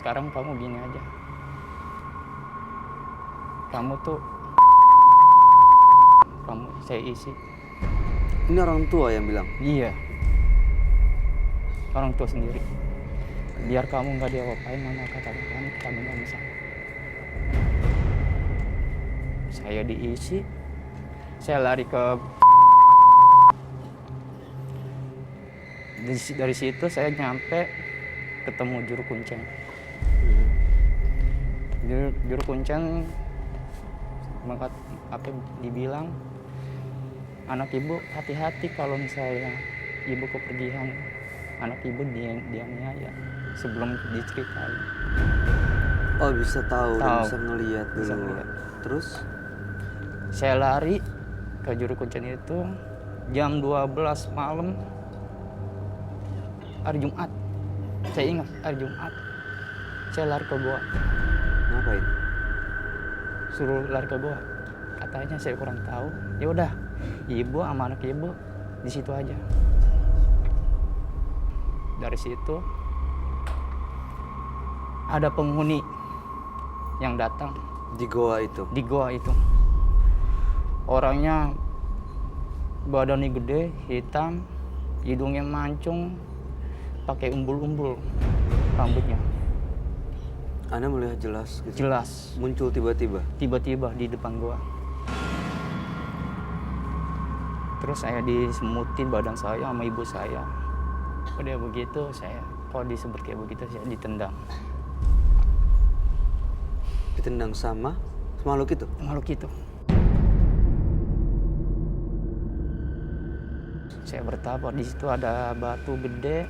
sekarang kamu gini aja. Kamu tuh saya isi. Ini orang tua yang bilang. Iya. Orang tua sendiri. Biar kamu nggak diapa-apain mama kata kamu kandung kamu saya. Saya diisi. Saya lari ke dari situ saya nyampe ketemu juru kuncen. Juru kuncen dibilang, anak ibu hati-hati kalau misalnya ibu kepergian, anak ibu dianiaya sebelum diceritain. Oh bisa tahu, dan Tahu. bisa ngelihat dulu. Bisa ngelihat. Terus? Saya lari ke juru kuncen itu jam 12 malam hari Jumat. Saya ingat hari Jumat. Saya lari ke goa. Ngapain? Suruh lari ke goa. Katanya saya kurang tahu. Ya udah, ibu sama anak ibu di situ aja. Dari situ ada penghuni yang datang Di goa itu. di goa itu. Orangnya badannya gede, hitam, hidungnya mancung, pakai umbul-umbul rambutnya. Anda melihat jelas gitu? Jelas, Muncul tiba-tiba? tiba-tiba di depan gua. Terus saya disemutin badan saya sama ibu saya. Udah begitu saya, kalau disebut kayak begitu saya ditendang. Ditendang sama makhluk itu? Makhluk itu. Saya bertapa, di situ ada batu gede.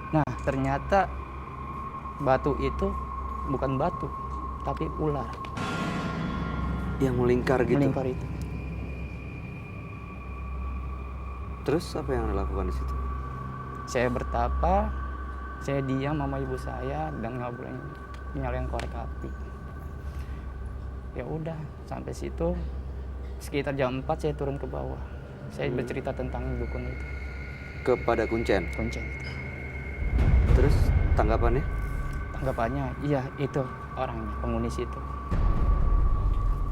Nah, ternyata batu itu bukan batu, tapi ular. Yang melingkar gitu? Melingkar itu. Terus apa yang Anda lakukan di situ? Saya bertapa, saya diam sama ibu saya dan nggak boleh nyalain korek api. Ya udah, sampai situ sekitar jam 4 saya turun ke bawah. Saya bercerita tentang dukun itu, Kepada kuncen? kuncen itu. Terus tanggapannya? Tanggapannya, iya itu orangnya, penghuni situ.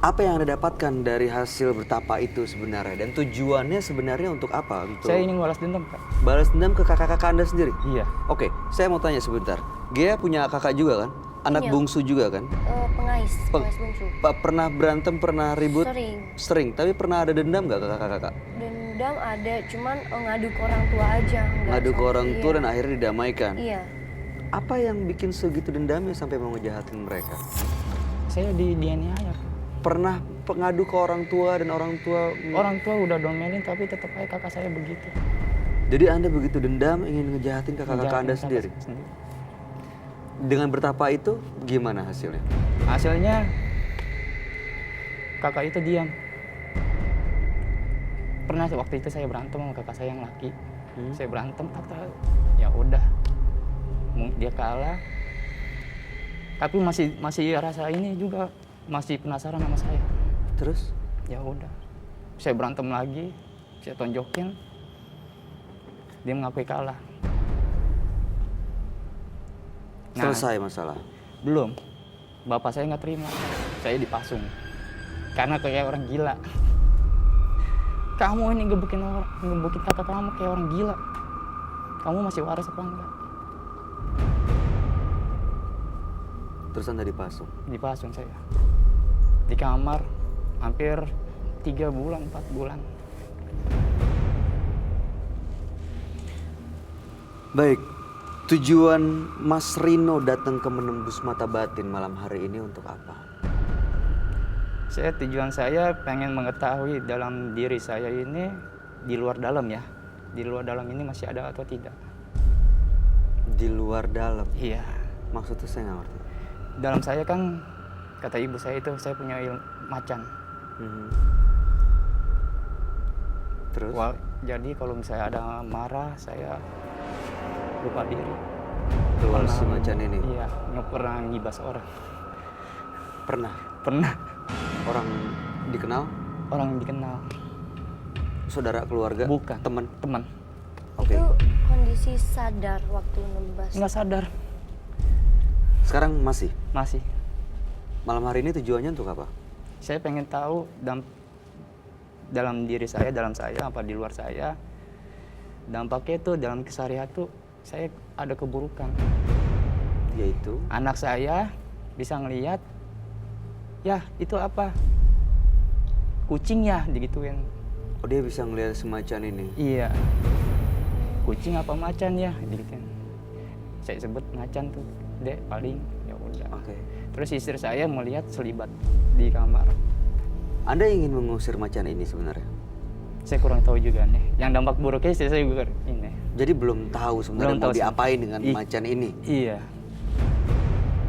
Apa yang Anda dapatkan dari hasil bertapa itu sebenarnya? Dan tujuannya sebenarnya untuk apa? Untuk Saya ingin balas dendam, Kak. balas dendam ke kakak-kakak Anda sendiri? Iya. Oke, saya mau tanya sebentar. Gea punya kakak juga kan? Anak Punya. bungsu juga kan? Pengais Peng- bungsu. Pak pernah berantem, pernah ribut? Sering. Sering, tapi pernah ada dendam nggak ke kakak-kakak? Dendam ada, cuman ngadu ke orang tua aja. nggak Ngadu ke sampai- orang tua iya. dan akhirnya didamaikan. Iya. Apa yang bikin segitu dendamnya sampai mau ngejahatin mereka? Saya dianiaya. Pernah ngadu ke orang tua dan orang tua... Orang tua udah domelin tapi tetap aja kakak saya begitu. Jadi Anda begitu dendam ingin ngejahatin kakak-kakak Anda Ngejahatin sendiri? kakak sendiri. Dengan bertapa itu gimana hasilnya? Hasilnya kakak itu diam. Pernah waktu itu saya berantem sama kakak saya yang laki. Saya berantem, kata ya udah, dia kalah. Tapi masih rasa ini juga, masih penasaran sama saya. Terus? Ya udah, saya berantem lagi, saya tonjokin, dia mengakui kalah. Nah, Selesai masalah? belum, bapak saya nggak terima, saya dipasung karena kayak orang gila. Kamu ini gebukin kakak kamu kayak orang gila. Kamu masih waras apa enggak? Terus Anda dipasung? Dipasung saya di kamar hampir 3 bulan 4 bulan. Baik, tujuan Mas Rino datang ke Menembus Mata Batin malam hari ini untuk apa? Tujuan saya pengen mengetahui dalam diri saya ini, di luar dalam ya, di luar dalam ini masih ada atau tidak. Di luar dalam? Iya. Maksudnya saya nggak ngerti. Dalam saya kan, kata ibu saya itu, saya punya macan. Terus? Wah, jadi kalau misalnya ada marah, saya lupa diri. Keluar si macan ini? Iya, nggak pernah ngibas orang. Pernah? Pernah. Orang Dikenal? orang yang dikenal. Saudara, keluarga? Bukan. Teman? Teman. Oke. Itu kondisi sadar waktu nembas. Nggak sadar. Sekarang masih? Masih. Malam hari ini tujuannya untuk apa? Saya pengen tahu dalam diri saya, dalam saya, apa di luar saya, dampaknya itu dalam keseharian tuh saya ada keburukan. Yaitu? Anak saya bisa ngelihat, ya itu apa? Kucing ya, digituin. Oh, dia bisa ngelihat semacam ini? Iya. Kucing apa macan ya, digituin. Saya sebut macan tuh, dek paling ya udah. Oke. Terus istri saya melihat selibat di kamar. Anda ingin mengusir macan ini sebenarnya? Saya kurang tahu juga nih. Yang dampak buruknya istri saya juga ini. Jadi belum tahu sebenarnya Belum mau tahu sih. diapain dengan macan ini? Iya.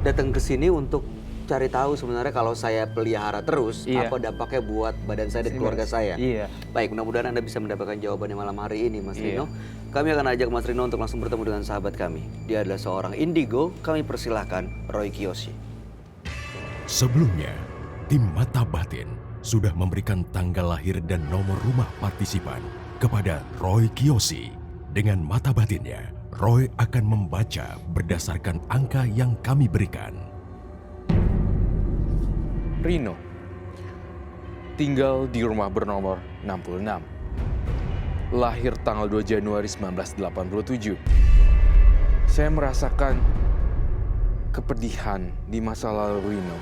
Datang ke sini untuk cari tahu sebenarnya kalau saya pelihara terus, Iya. apa dampaknya buat badan saya dan keluarga saya. Iya. Baik, mudah-mudahan Anda bisa mendapatkan jawabannya malam hari ini, Mas Iya. Rino. Kami akan ajak Mas Rino untuk langsung bertemu dengan sahabat kami. Dia adalah seorang indigo. Kami persilahkan Roy Kiyoshi. Sebelumnya, tim Mata Batin sudah memberikan tanggal lahir dan nomor rumah partisipan kepada Roy Kiyoshi. Dengan mata batinnya, Roy akan membaca berdasarkan angka yang kami berikan. Rino tinggal di rumah bernomor 66. Lahir tanggal 2 Januari 1987. Saya merasakan kepedihan di masa lalu Rino.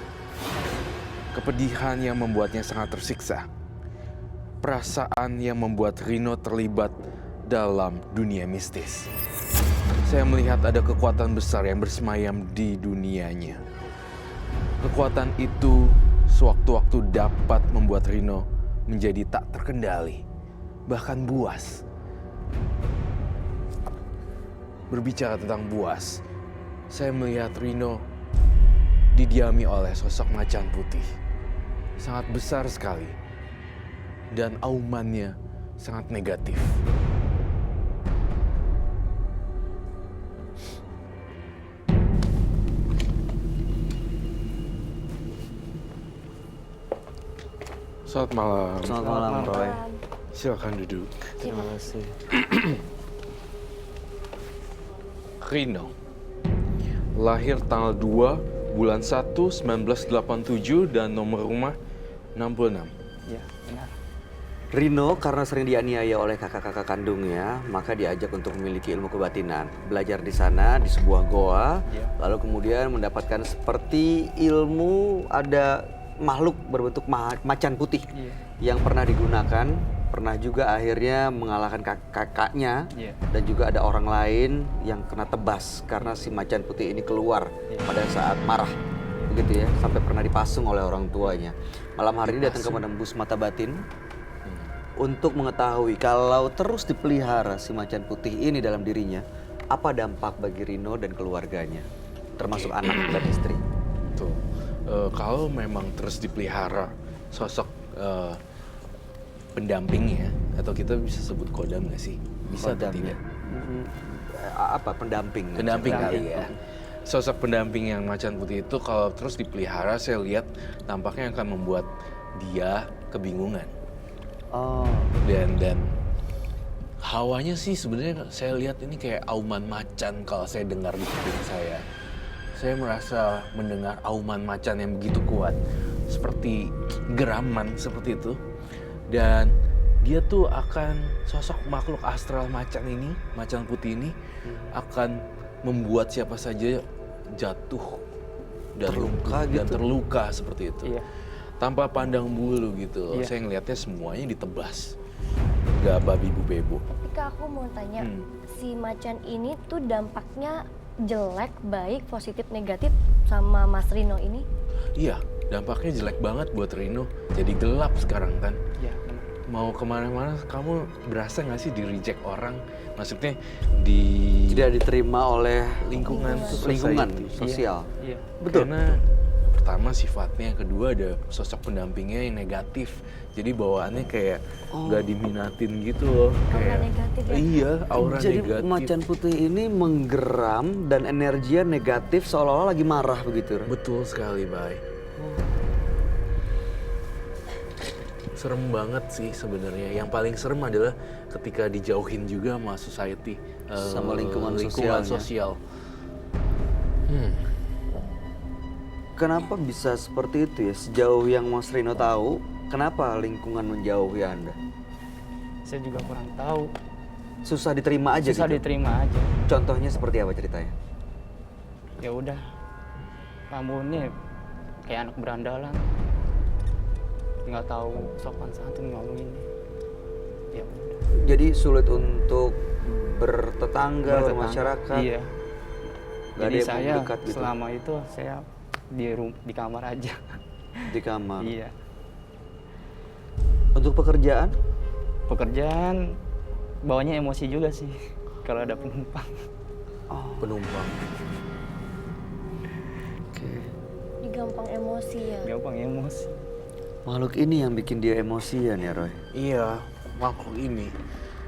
Kepedihan yang membuatnya sangat tersiksa. Perasaan yang membuat Rino terlibat dalam dunia mistis. Saya melihat ada kekuatan besar yang bersemayam di dunianya. Kekuatan itu sewaktu-waktu dapat membuat Rino menjadi tak terkendali, bahkan buas. Berbicara tentang buas, saya melihat Rino didiami oleh sosok macan putih. Sangat besar sekali, dan aumannya sangat negatif. Selamat malam. Selamat malam, Roy. Silakan duduk. Terima kasih. Rino lahir tanggal 2 bulan 1 1987 dan nomor rumah 66. Iya, benar. Rino karena sering dianiaya oleh kakak-kakak kandungnya, maka diajak untuk memiliki ilmu kebatinan. Belajar di sana di sebuah goa, lalu kemudian mendapatkan seperti ilmu ada makhluk berbentuk macan putih yang pernah digunakan, pernah juga akhirnya mengalahkan kakaknya, dan juga ada orang lain yang kena tebas karena si macan putih ini keluar pada saat marah, begitu ya, sampai pernah dipasung oleh orang tuanya. Malam hari ini datang ke menembus mata batin untuk mengetahui kalau terus dipelihara si macan putih ini dalam dirinya, apa dampak bagi Rino dan keluarganya, termasuk anak dan istri. Tuh, kalau memang terus dipelihara sosok pendampingnya, atau kita bisa sebut kodam nggak sih? Bisa atau Kodam, tidak? Apa pendamping? Pendamping kali ya. Sosok pendamping yang macan putih itu kalau terus dipelihara, saya lihat tampaknya akan membuat dia kebingungan. Oh, Dan hawanya sih sebenarnya saya lihat ini kayak auman macan kalau saya dengar di kuping saya. Saya merasa mendengar auman macan yang begitu kuat, seperti geraman seperti itu. Dan dia tuh akan, sosok makhluk astral macan ini, macan putih ini akan membuat siapa saja jatuh dan Terluka lumpuh dan gitu? terluka seperti itu. Iya. Tanpa pandang bulu gitu. Iya. Saya ngelihatnya semuanya ditebas. Gak babi bu bebo. Tapi Kak, aku mau tanya, si macan ini tuh dampaknya jelek, baik, positif, negatif sama Mas Rino ini? Iya, dampaknya jelek banget buat Rino. Jadi gelap sekarang kan. Iya, benar. Mau kemana-mana kamu berasa gak sih di reject orang? Maksudnya tidak diterima oleh lingkungan lingkungan society. sosial. Iya. Betul. Karena pertama sifatnya, yang kedua ada sosok pendampingnya yang negatif. Jadi bawaannya kayak nggak diminatin gitu loh. Aura negatif ya? Iya, aura Jadi negatif. macan putih ini menggeram dan energinya negatif seolah-olah lagi marah begitu. Betul sekali, Bay. serem banget sih sebenarnya. Yang paling serem adalah ketika dijauhin juga sama society, Sama lingkungan sosial. Kenapa bisa seperti itu ya? Sejauh yang Mas Rino tahu, kenapa lingkungan menjauhi Anda? Saya juga kurang tahu. Susah diterima aja Susah gitu? diterima aja. Contohnya seperti apa ceritanya? Ya udah, kamu ini kayak anak berandalan, nggak tahu sopan santun ngomong ini. Ya udah. Jadi sulit untuk bertetangga, bermasyarakat? Iya. Gak ada Jadi yang saya mendekat gitu? selama itu saya di kamar aja. Di kamar? Iya. Untuk pekerjaan? Pekerjaan bawanya emosi juga sih kalau ada penumpang. Penumpang. Oke. Dia gampang emosi ya. Gampang emosi. Makhluk ini yang bikin dia emosian ya Roy? Iya, makhluk ini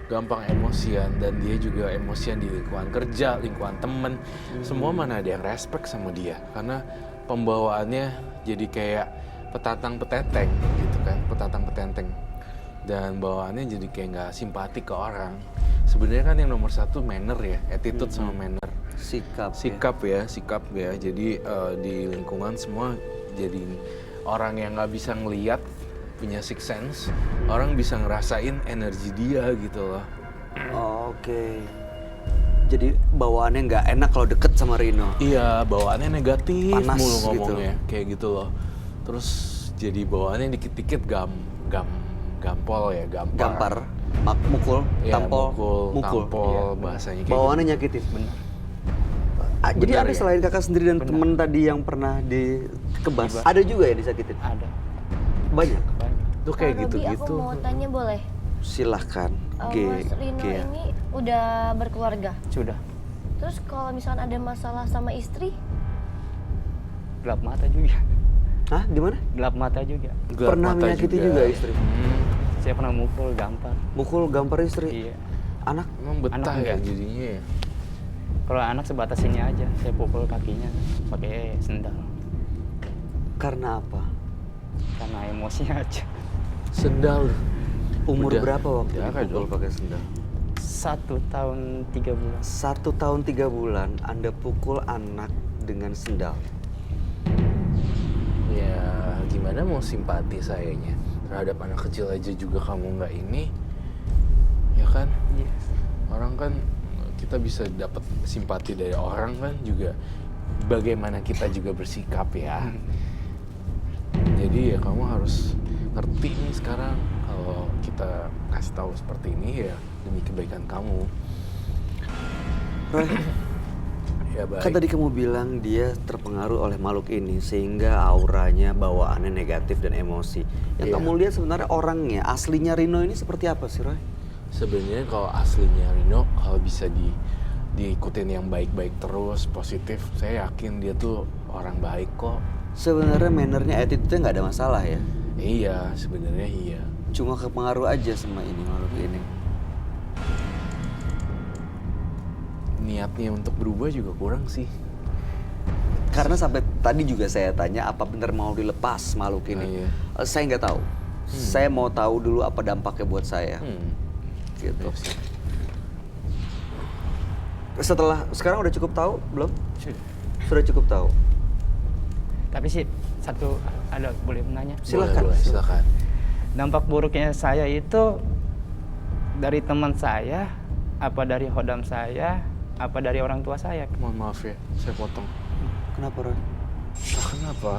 gampang emosian dan dia juga emosian di lingkungan kerja, lingkungan temen. Semua mana ada yang respect sama dia karena pembawaannya jadi kayak petatang petenteng gitu kan, petantang petenteng. Dan bawaannya jadi kayak nggak simpati ke orang. Sebenarnya kan yang nomor satu manner ya, attitude sama manner. Sikap Sikap ya. Jadi di lingkungan semua jadi orang yang nggak bisa ngelihat, punya sixth sense, orang bisa ngerasain energi dia gitu loh. Oke. Jadi bawaannya nggak enak kalau deket sama Rino? Iya, bawaannya negatif Panas mulu gitu. ngomongnya, kayak gitu loh. Terus jadi bawaannya dikit-dikit gampol ya, Gampar, mukul, Ya, tampol, tampol Iya, bahasanya kayak Bawaannya nyakitin? Benar. Jadi Benar ada ya? selain kakak sendiri dan Benar. temen tadi yang pernah dikebas, ada juga yang disakitin? Ada Banyak? banyak. Tuh kayak Kak Robi, gitu-gitu. aku mau tanya boleh? Silahkan. Mas Rino ya. ini udah berkeluarga. Sudah Terus kalau misalkan ada masalah sama istri, gelap mata juga. Hah, gimana? Gelap mata juga. Gelap Pernah mata menyakiti juga istri? Saya pernah mukul gampar. Mukul, gampar istri? Iya. Anak? Emang betah Anak ya enggak. jadinya ya? Kalau anak sebatas ini aja, saya pukul kakinya pakai sendal. Karena apa? Karena emosinya aja. Sendal. Umur Udah berapa waktu jaga dipukul dong. pakai sendal? 1 tahun 3 bulan. 1 tahun 3 bulan Anda pukul anak dengan sendal. Ya gimana mau simpati sayanya terhadap anak kecil aja juga kamu nggak ini, ya kan? Iya. Orang kan kita bisa dapat simpati dari orang kan juga bagaimana kita juga bersikap ya. Jadi ya kamu harus ngerti nih sekarang kalau kita kasih tahu seperti ini ya demi kebaikan kamu. Roy, Ya baik. kan tadi kamu bilang dia terpengaruh oleh makhluk ini sehingga auranya, bawaannya negatif dan emosi. Yang Iya. kamu lihat sebenarnya orangnya, aslinya Rino ini seperti apa sih Roy? Sebenarnya kalau aslinya Rino kalau bisa diikutin yang baik-baik terus, positif, saya yakin dia tuh orang baik kok. Sebenarnya mannernya, attitude-nya nggak ada masalah ya. Iya, sebenarnya iya. Cuma kepengaruh aja sama ini makhluk ini. Niatnya untuk berubah juga kurang sih. Karena sampai tadi juga saya tanya apa benar mau dilepas makhluk ini. Oh, iya. Saya nggak tahu. Saya mau tahu dulu apa dampaknya buat saya. Gitu. Setelah sekarang udah cukup tahu belum? Sudah cukup tahu. Tapi sih satu ada boleh menanya? Silakan. Boleh, silakan. Dampak buruknya saya itu dari teman saya, apa dari hodam saya, apa dari orang tua saya? Mohon maaf ya, saya potong. Kenapa Roy? Nah, kenapa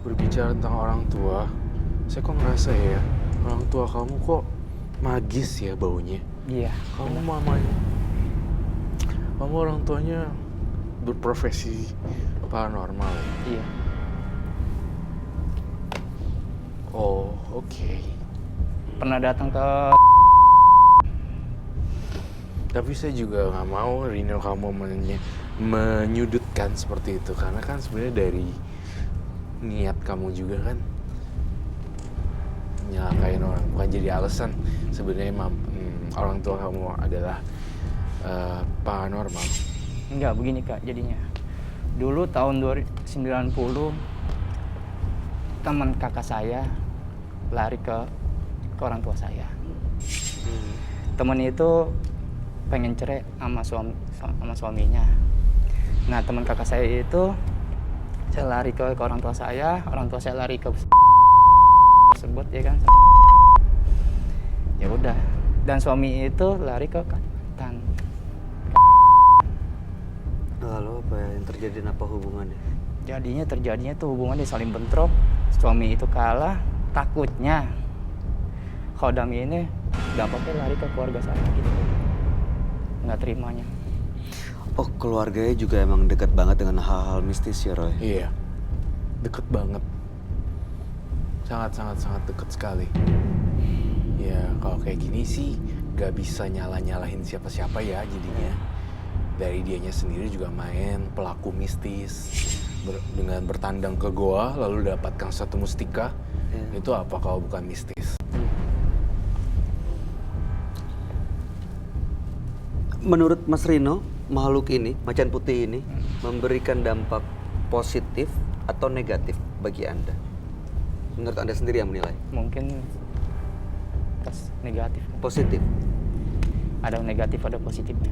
berbicara tentang orang tua, saya kok ngerasa ya orang tua kamu kok magis ya baunya. Iya. Kamu mamanya, kamu orang tuanya berprofesi paranormal ya? Iya. Oh, oke. Pernah datang ke Tapi saya juga nggak mau Rino kamu menyudutkan seperti itu karena kan sebenarnya dari niat kamu juga kan nyalakain orang, bukan jadi alasan sebenarnya orang tua kamu adalah paranormal. enggak begini Kak jadinya. Dulu tahun 90 teman kakak saya lari ke ke orang tua saya. Temen itu pengen cerai sama suaminya. Nah, teman kakak saya itu saya lari ke orang tua saya lari ke tersebut ya kan. Ya udah, dan suami itu lari ke katan. Lalu apa yang terjadi dan apa hubungannya? Terjadinya tuh hubungannya saling bentrok. Suami itu kalah, takutnya Khodam ini dampaknya lari ke keluarga saya gitu. Nggak terimanya. Oh, keluarganya juga emang dekat banget dengan hal-hal mistis ya, Roy? Iya, deket banget. Sangat deket sekali. Ya, kalau kayak gini sih gak bisa nyalahin siapa-siapa ya jadinya. Dari dianya sendiri juga main pelaku mistis. Dengan bertandang ke goa lalu dapatkan satu mustika. Iya. Itu apa kalau bukan mistis? Menurut Mas Rino, makhluk ini, macan putih ini, memberikan dampak positif atau negatif bagi Anda? Menurut Anda sendiri yang menilai? Mungkin tes negatif. Positif? Ada negatif, ada positifnya.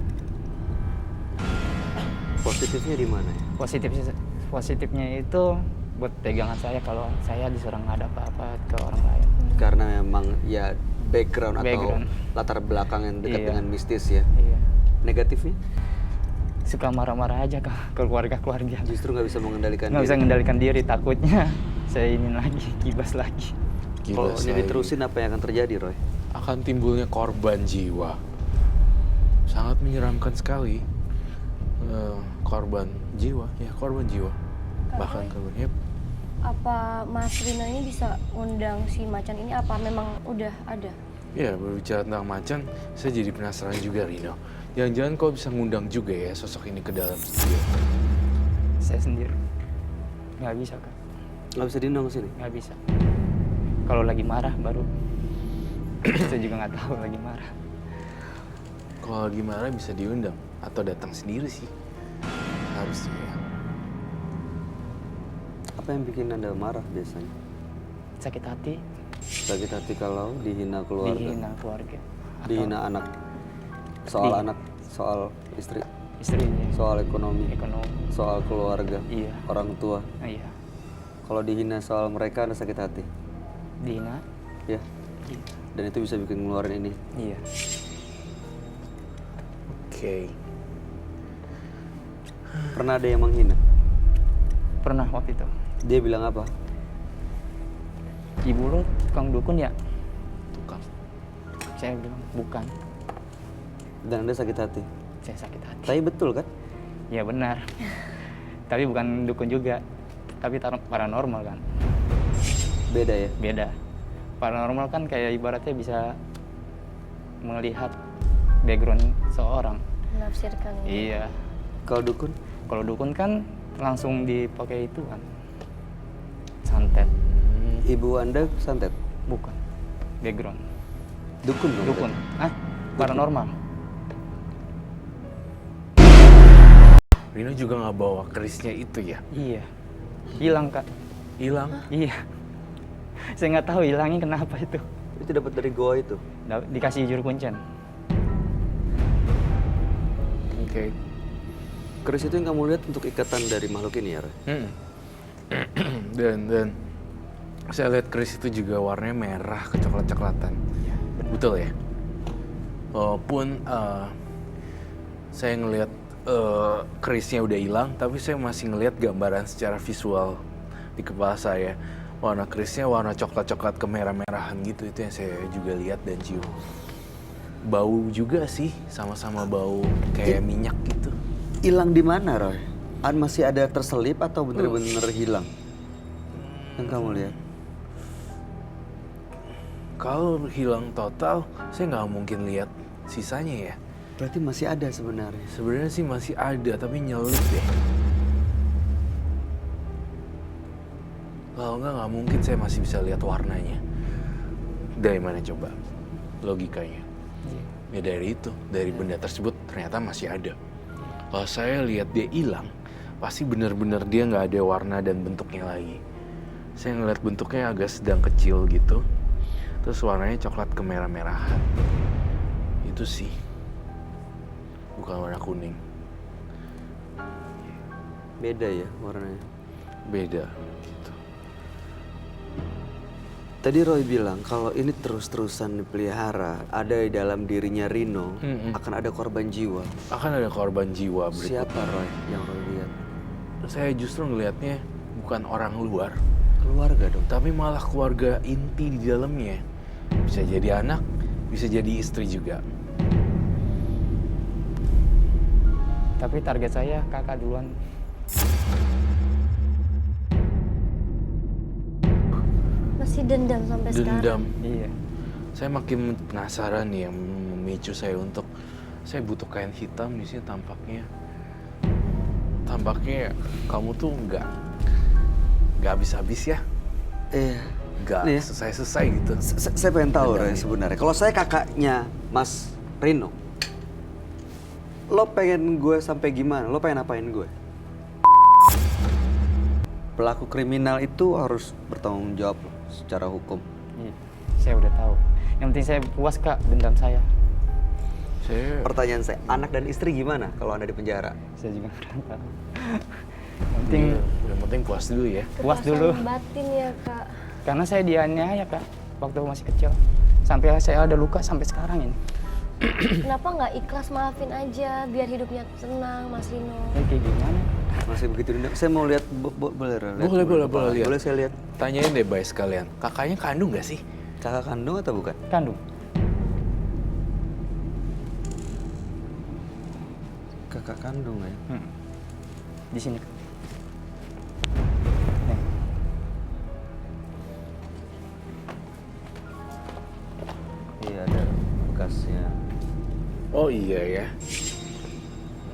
Positifnya di mana ya? Positifnya itu buat pegangan saya kalau saya disuruh nggak ada apa-apa ke orang lain. Karena memang ya background atau Background. latar belakang yang dekat Iya. dengan mistis ya. Iya. Negatifnya? Suka marah-marah aja ke keluarga-keluarga. Justru nggak bisa mengendalikan Nggak bisa diri. mengendalikan diri, takutnya saya ini lagi, kibas lagi. Kalau Gila, ini saya diterusin apa yang akan terjadi, Roy? akan timbulnya korban jiwa. Sangat menyeramkan sekali. Korban jiwa. Bahkan korban. Yep. Apa Mas Rino ini bisa undang si macan ini, apa memang udah ada? Ya, berbicara tentang macan, saya jadi penasaran juga, Rino. Jangan-jangan kau bisa ngundang juga ya sosok ini ke dalam studio. Saya sendiri nggak bisa Kak, Nggak bisa diundang ke sini? nggak bisa. Kalau lagi marah baru saya juga nggak tahu lagi marah. Kalau lagi marah bisa diundang atau datang sendiri sih. Harusnya ya. Apa yang bikin Anda marah biasanya? Sakit hati, Sakit hati kalau dihina keluarga, dihina keluarga, atau dihina anak, soal Di- anak, soal istri, istrinya, soal ekonomi, ekonomi. soal keluarga, Iya. orang tua. Iya, Kalau dihina soal mereka Anda sakit hati, dihina. ya. Iya. Dan itu bisa bikin ngeluarin ini. Iya. Oke. Pernah ada yang menghina? Pernah waktu itu. Dia bilang apa? Ibu lo tukang dukun ya? Tukang. Saya bilang bukan. Dan Anda sakit hati. Saya sakit hati. Tapi betul kan? Ya benar. Tapi bukan dukun juga. Tapi paranormal kan. Beda ya? Beda. Paranormal kan kayak ibaratnya bisa melihat background seorang. Menafsirkan. Iya. Kalau dukun? Kalau dukun kan langsung dipakai itu kan. Santet. Ibu Anda santet? Bukan. Background. Dukun dong? Dukun. berarti? Ah, paranormal. Rino juga nggak bawa kerisnya itu ya? Iya. Hilang Kak. Hilang. Iya. Saya nggak tahu hilangnya kenapa itu. Itu dapat dari goa itu? Dikasih juru kuncen. Oke. Keris itu yang kamu lihat untuk ikatan dari makhluk ini ya, Roy? Dan saya lihat keris itu juga warnanya merah kecoklat-coklatan. Betul ya? Walaupun saya ngelihat kerisnya udah hilang, tapi saya masih ngelihat gambaran secara visual di kepala saya. Warna kerisnya warna coklat-coklat kemerah-merahan gitu, itu yang saya juga lihat dan cium. Bau juga sih, sama-sama bau kayak minyak gitu. Hilang di mana, Roy? Masih ada terselip atau bener-bener hilang? Yang kamu lihat? Kalau hilang total, saya nggak mungkin lihat sisanya ya. Berarti masih ada sebenarnya. Sebenarnya sih masih ada, tapi nyelip deh. Kalau nggak mungkin saya masih bisa lihat warnanya. Dari mana coba logikanya? Ya dari itu, dari benda tersebut ternyata masih ada. Kalau saya lihat dia hilang, pasti benar-benar dia nggak ada warna dan bentuknya lagi. Saya ngeliat bentuknya agak sedang kecil gitu. Terus warnanya coklat kemerah-merahan. Itu sih. Bukan warna kuning. Beda ya warnanya. Beda gitu. Tadi Roy bilang kalau ini terus-terusan dipelihara, ada di dalam dirinya Rino, akan ada korban jiwa. Akan ada korban jiwa berikutnya. Siapa Roy yang Roy lihat? Saya justru ngelihatnya bukan orang luar, Keluarga dong. tapi malah keluarga inti di dalamnya. Bisa jadi anak, bisa jadi istri juga. Tapi target saya kakak duluan. Masih dendam sampai sekarang. Dendam. Iya. Saya makin penasaran nih yang memicu saya untuk saya butuh kain hitam di sini tampaknya. Tampaknya kamu tuh nggak habis-habis ya. Nggak Nih ya. selesai-selesai gitu. Saya pengen tahu Dendam Roy ini. sebenarnya. Kalau saya kakaknya Mas Rino, lo pengen gue sampai gimana? Lo pengen apain gue? Pelaku kriminal itu harus bertanggung jawab secara hukum. Iya. Saya udah tahu. Yang penting saya puas kak dendam saya. Pertanyaan saya, anak dan istri gimana kalau Anda di penjara? Saya juga kurang tahu. Yang penting Yang penting puas dulu ya. puas dulu. Kepuasan batin ya kak. Karena saya dianiaya kak waktu masih kecil. Sampai saya ada luka sampai sekarang ini. Kenapa nggak ikhlas maafin aja biar hidupnya tenang Mas Rino? Kayak gimana? Masih begitu dendam? Saya mau lihat, boleh lihat? Boleh lihat. Boleh saya lihat? Tanyain deh Bay sekalian, kakaknya kandung nggak sih? Kakak kandung atau bukan? Kandung. Kakak kandung ya? Di sini. Nih. Iya ada bekasnya. Oh iya ya.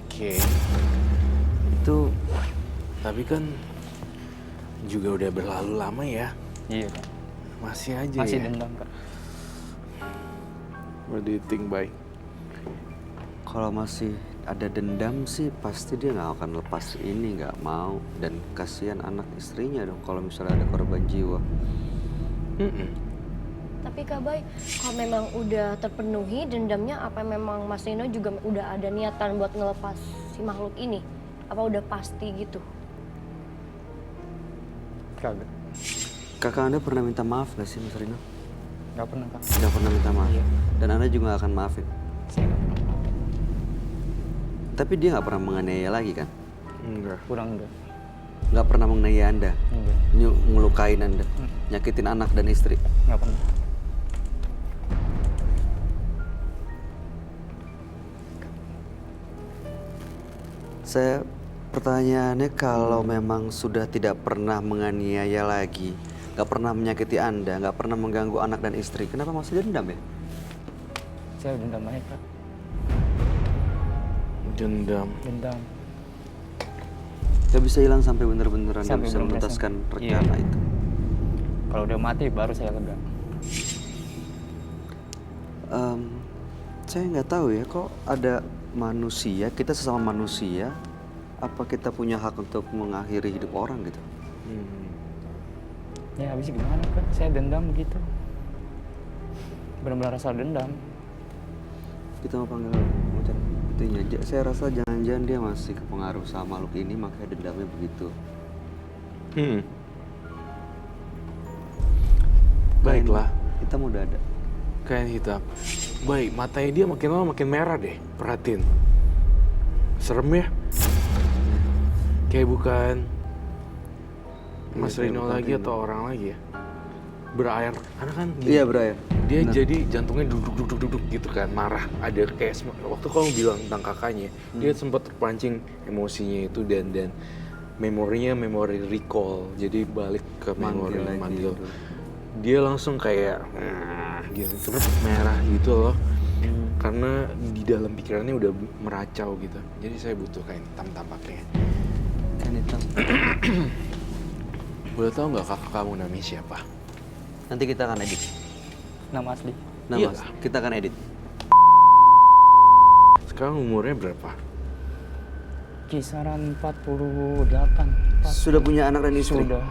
Oke. Itu Tapi kan juga udah berlalu lama ya. Iya kak. Masih aja Masih ya. dendam kak. What do you think, Bay? kalau masih ada dendam sih pasti dia nggak akan lepas ini, nggak mau. Dan kasihan anak istrinya dong kalau misalnya ada korban jiwa. Tapi Kak Bay, kalau memang udah terpenuhi dendamnya, apa memang Mas Rino juga udah ada niatan buat ngelepas si makhluk ini? Apa udah pasti gitu? Kagak. Kakak Anda pernah minta maaf gak sih Mas Rino? Gak pernah kak. Nggak pernah minta maaf. Iya. Dan Anda juga nggak akan maafin. Saya gak pernah. Tapi dia nggak pernah menganiaya lagi kan? Enggak. Kurang enggak. Nggak pernah menganiaya Anda, Enggak. ngelukain Anda, nyakitin anak dan istri. Gak pernah. Saya pertanyaannya kalau memang sudah tidak pernah menganiaya lagi, nggak pernah menyakiti Anda, nggak pernah mengganggu anak dan istri, kenapa masih dendam ya? Saya dendam aja kak. Dendam. Dendam. Nggak bisa hilang sampai bener-bener Anda Sampai bisa bener-bener menuntaskan sampai- rencana iya. itu. Kalau udah mati baru saya lega. Saya nggak tahu ya, kok ada manusia, kita sesama manusia, apa kita punya hak untuk mengakhiri hidup orang gitu? Ya habis gimana kak? Saya dendam gitu. Benar-benar rasa dendam. Kita mau panggil macam itunya. Saya rasa jangan-jangan dia masih kepengaruh sama makhluk ini, makanya dendamnya begitu. Baiklah, Kita mau udah ada. kain hitam. Baik, matanya dia makin lama makin merah deh. Perhatiin. Serem ya? Kayak bukan Mas kayak Rino bukan lagi Rino. atau orang lagi ya? Berair. Karena kan gini, Iya, Bray. dia Benar. jadi jantungnya duduk gitu kan, marah. Ada kayak waktu kamu bilang tentang kakaknya, dia sempat terpancing emosinya itu dan memorinya memori recall. Jadi balik ke memori Manggil lagi manggil. gitu. Dia langsung kayak gitu, terus merah gitu loh. Karena di dalam pikirannya udah meracau gitu. Jadi saya butuh kain hitam tampaknya. Kain hitam. Boleh tahu nggak kakak kamu namanya siapa? Nanti kita akan edit. Nama asli. Nah, Iya. Mas, kita akan edit. Sekarang umurnya berapa? Kisaran 48. Sudah punya anak dan istri? Sudah.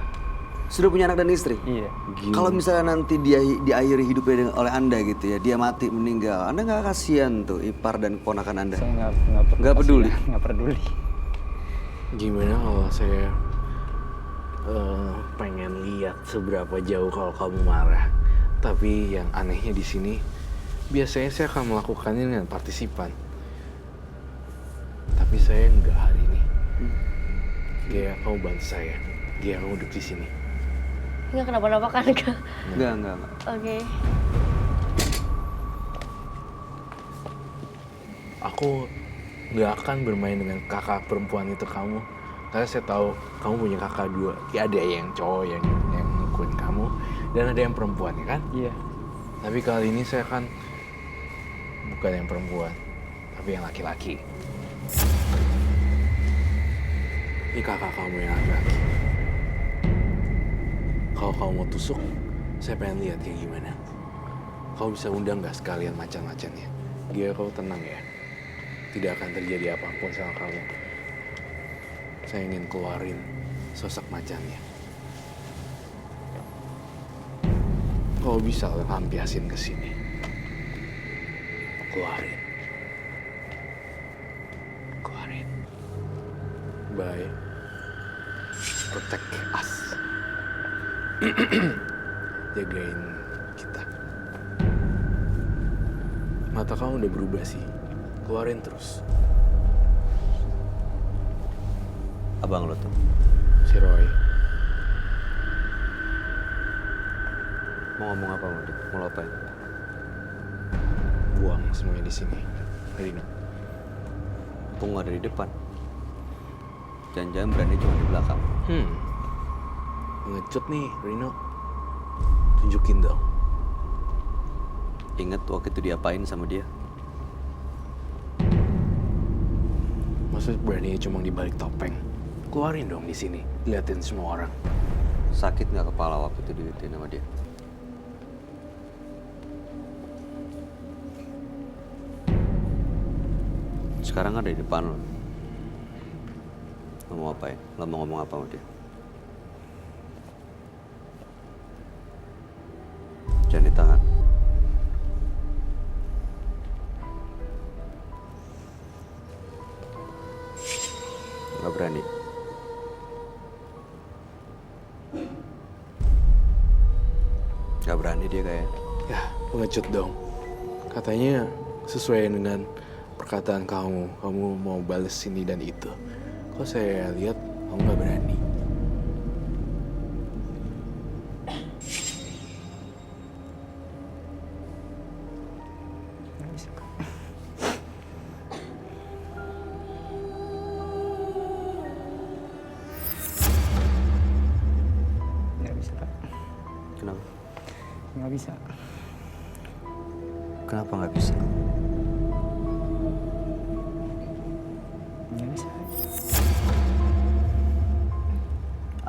Sudah punya anak dan istri? Iya. Kalau misalnya nanti dia diakhiri hidupnya oleh Anda gitu ya, dia mati meninggal, Anda nggak kasihan tuh ipar dan keponakan Anda? Saya Nggak peduli? Nggak peduli. Gimana kalau saya pengen lihat seberapa jauh kalau kamu marah? Tapi yang anehnya di sini, biasanya saya akan melakukannya dengan partisipan. Tapi saya nggak hari ini. Gia, kamu bantu saya. Gia, kamu duduk di sini. Nggak kenapa-napa kan? Enggak. Oke. Aku nggak akan bermain dengan kakak perempuan itu kamu. Karena saya tahu kamu punya kakak dua. Ya, ada yang cowok yang ngikutin kamu. Dan ada yang perempuan, ya kan? Iya. Tapi kali ini saya akan bukan yang perempuan, tapi yang laki-laki. Ini kakak kamu yang laki-laki. Kalau kamu mau tusuk, saya pengen lihat kayak gimana. Kau bisa undang nggak sekalian macan-macannya? Gia, kau tenang ya. Tidak akan terjadi apapun sama kamu. Saya ingin keluarin sosok macannya. Kau bisa lampiasin ke sini. Keluarin. Bye. Protect us. Jagain kita. Mata kamu udah berubah sih. Keluarin terus. Abang lo tuh. Si Roy. Mau ngomong apa mau dia? Mau lo apain? Buang semuanya di sini. Rino. Untung ada di depan. Jangan-jangan berani cuma di belakang. Ngecut nih, Rino. Tunjukin dong. Ingat waktu itu diapain sama dia? Maksud berani cuma di balik topeng. Keluarin dong di sini. Liatin semua orang. Sakit nggak kepala waktu itu digituin sama dia? Sekarang ada di depan lo. Lo mau apain? Lo mau ngomong apa sama dia? Jangan ditahan. Nggak berani. Nggak berani dia kayak. Ya, pengecut dong. Katanya sesuai dengan perkataan kamu. Kamu mau bales ini dan itu. Kok saya lihat kamu nggak berani. Nggak bisa, Kak. Nggak bisa, Kak. Kenapa? Nggak bisa. Kenapa nggak bisa? Nggak bisa.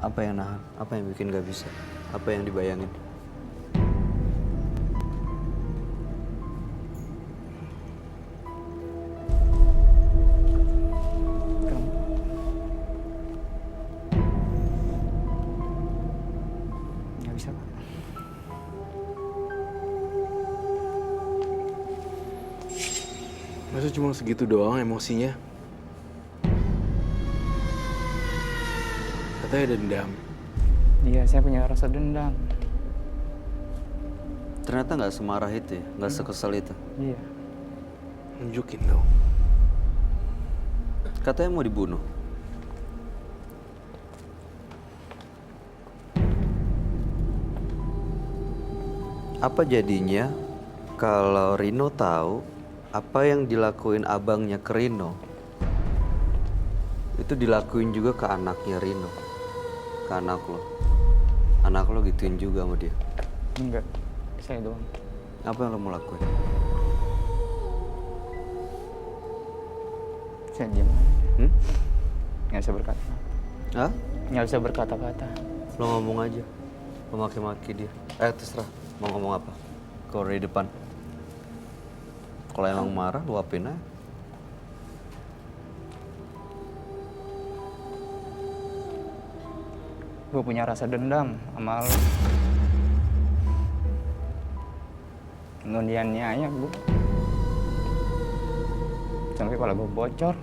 Apa yang nahan? Apa yang bikin nggak bisa? Apa yang dibayangin? Kamu. Nggak bisa, Kak. Masa cuma segitu doang emosinya? Katanya ada dendam. Iya, saya punya rasa dendam. Ternyata nggak semarah itu ya? Nggak sekesal itu? Iya. Nunjukin dong. Katanya mau dibunuh. Apa jadinya kalau Rino tahu apa yang dilakuin abangnya ke Rino itu dilakuin juga ke anaknya Rino, ke anak lo. Anak lo gituin juga sama dia. Enggak. Saya doang. Apa yang lo mau lakuin? Saya diam. Nggak bisa berkata. Hah? Nggak bisa berkata-kata. Lo ngomong aja. Lo maki-maki dia. Terserah. Mau ngomong apa? Kalau di depan. Kalau emang marah, luapin aja. gue punya rasa dendam sama lo. Kemudiannya ya gue sampai kepala gue bocor.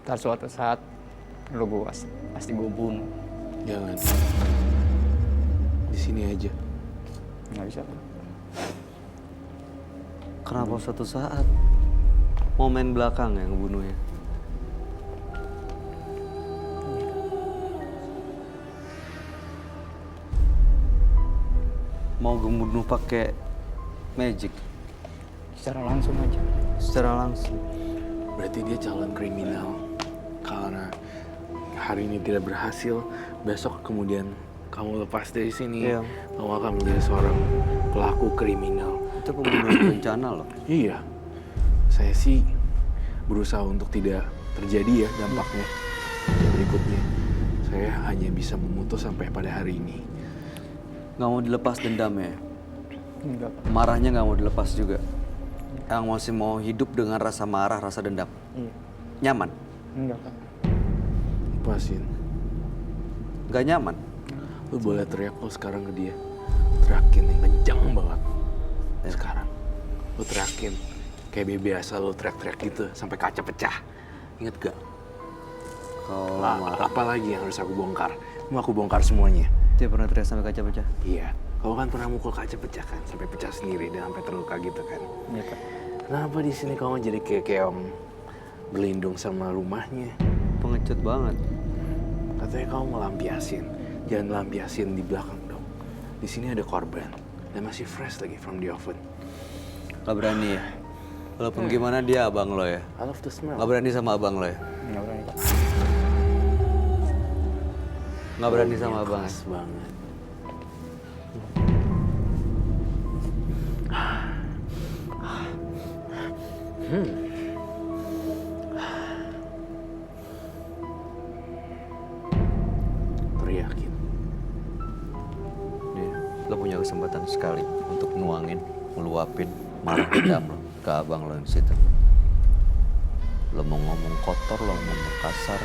Ntar suatu saat lo gue pasti gue bunuh. Jangan. Di sini aja. Nggak bisa. Kenapa suatu saat? Momen belakang yang ngebunuhnya. Mau ngebunuh pakai magic? Secara langsung aja. Secara langsung. Berarti dia calon kriminal. Karena hari ini tidak berhasil, besok kemudian kamu lepas dari sini, Iya. kamu akan menjadi seorang pelaku kriminal. Itu pembunuhan berencana loh. Iya, saya sih berusaha untuk tidak terjadi ya dampaknya berikutnya. Saya hanya bisa memutus sampai pada hari ini. Nggak mau dilepas dendamnya. Enggak, Pak. Marahnya nggak mau dilepas juga. Yang masih mau hidup dengan rasa marah, rasa dendam. Iya. Nyaman? Enggak, Pak. Lepasin. Nggak nyaman? Lu boleh teriak lo sekarang ke dia. Teriakin yang kencang banget. Sekarang. Lu teriakin. Kayak biasa lu teriak-teriak gitu sampai kaca pecah. Ingat gak? Kalau Lah, apa lagi yang harus aku bongkar? Mau aku bongkar semuanya. dia pernah teriak sampai kaca pecah? Iya. Kau kan pernah mukul kaca pecah kan? Sampai pecah sendiri dan sampai terluka gitu kan? Iya, Pak. Kenapa di sini kamu jadi kayak keong berlindung sama rumahnya? Pengecut banget. Katanya kamu melampiasin. Jangan lampiasin di belakang dong. Di sini ada korban dan masih fresh lagi from the oven. Gak berani ya? Walaupun gimana dia abang lo ya? I love the smell. Gak berani sama abang lo ya? Enggak berani, Pak. Gak berani sama Baunya abang ya? keras banget. Teriakin. Nih, lo punya kesempatan sekali untuk nuangin, meluapin marah dendam lo ke abang lo yang di situ. Lo mau ngomong kotor, lo mau ngomong kasar,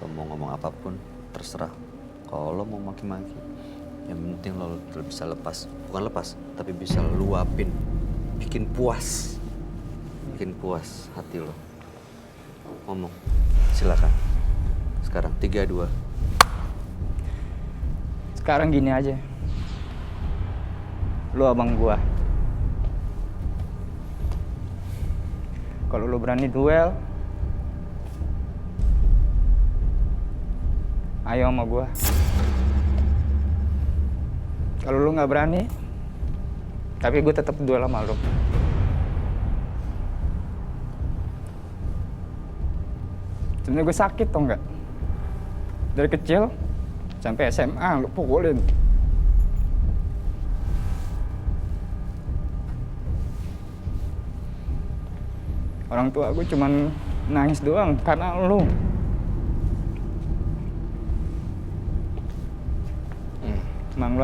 lo mau ngomong apapun, terserah. Kalau lo mau maki-maki, yang penting lo bisa lepas. Bukan lepas, tapi bisa luapin. Bikin puas. Bikin puas hati lo. Ngomong, silakan. Sekarang 3, 2. Sekarang gini aja. Lu abang gua. Kalau lu berani duel, ayo sama gua. Kalau lu nggak berani, tapi gue tetap duel sama lu. Sebenarnya gue sakit tau nggak? Dari kecil sampai SMA lu pukulin. Orang tua gue cuman nangis doang karena lu. Emang lu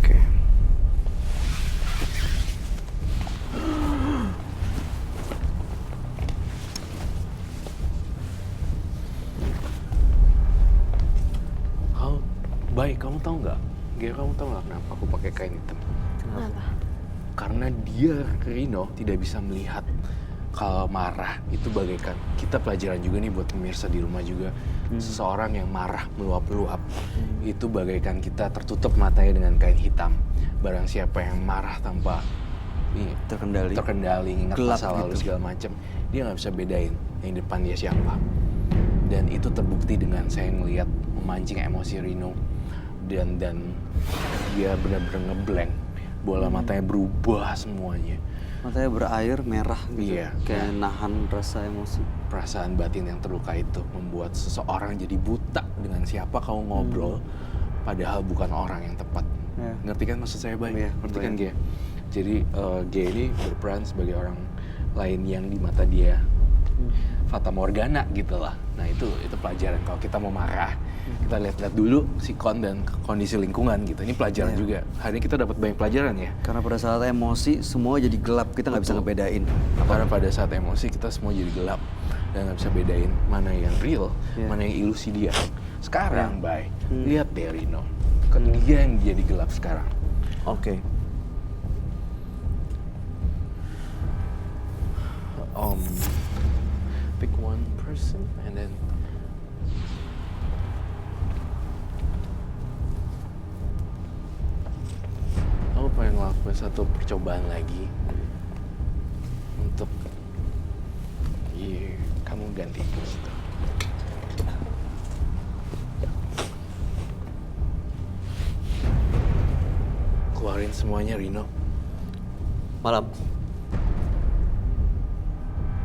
Oke. Baik, kamu tahu nggak? Gia, kamu tahu nggak kenapa aku pakai kain hitam? Kenapa? Karena dia, Rino, tidak bisa melihat kalau marah itu bagaikan, kita pelajaran juga nih buat pemirsa di rumah juga, seseorang yang marah meluap-luap itu bagaikan kita tertutup matanya dengan kain hitam. Barang siapa yang marah tanpa terkendali, ingat Gelap masa lalu gitu. segala macam, dia nggak bisa bedain yang depan dia siapa. Dan itu terbukti dengan saya ngelihat memancing emosi Rino dan dia benar-benar ngeblank, bola matanya berubah semuanya. Matanya berair merah gitu. Iya. Kayak nahan rasa emosi. Perasaan batin yang terluka itu membuat seseorang jadi buta dengan siapa kamu ngobrol, padahal bukan orang yang tepat. Ya. Ngerti kan maksud saya, Bay? Iya, Ngerti kan, bayang. Gia? Jadi Gia ini berperan sebagai orang lain yang di mata dia fata morgana gitu lah. Nah itu pelajaran kalau kita mau marah. Kita lihat-lihat dulu sikon dan kondisi lingkungan gitu. Ini pelajaran Iya. juga. Hari ini kita dapat banyak pelajaran ya. Karena pada saat emosi semua jadi gelap, kita nggak bisa Betul. ngebedain. Karena pada saat emosi kita semua jadi gelap dan nggak bisa bedain mana yang real, Iya. mana yang ilusi dia. Sekarang, Bay, Hmm. lihat deh Rino. Kan dia yang jadi gelap sekarang. Oke. Pick one person and then kamu pengen ngelakuin satu percobaan lagi untuk kamu ganti gitu. Keluarin semuanya, Rino. Malam.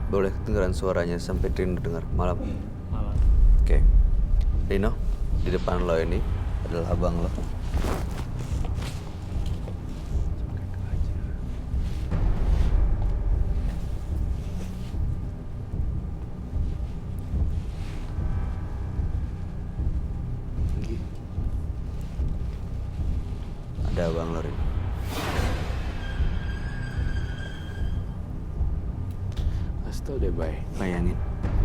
Boleh dengeran suaranya sampai Rino dengar. Malam. Malam. Oke. Rino, di depan lo ini adalah abang lo. Gi. Ada abang lo, Rino. Kasih tau deh, Bay. Bayangin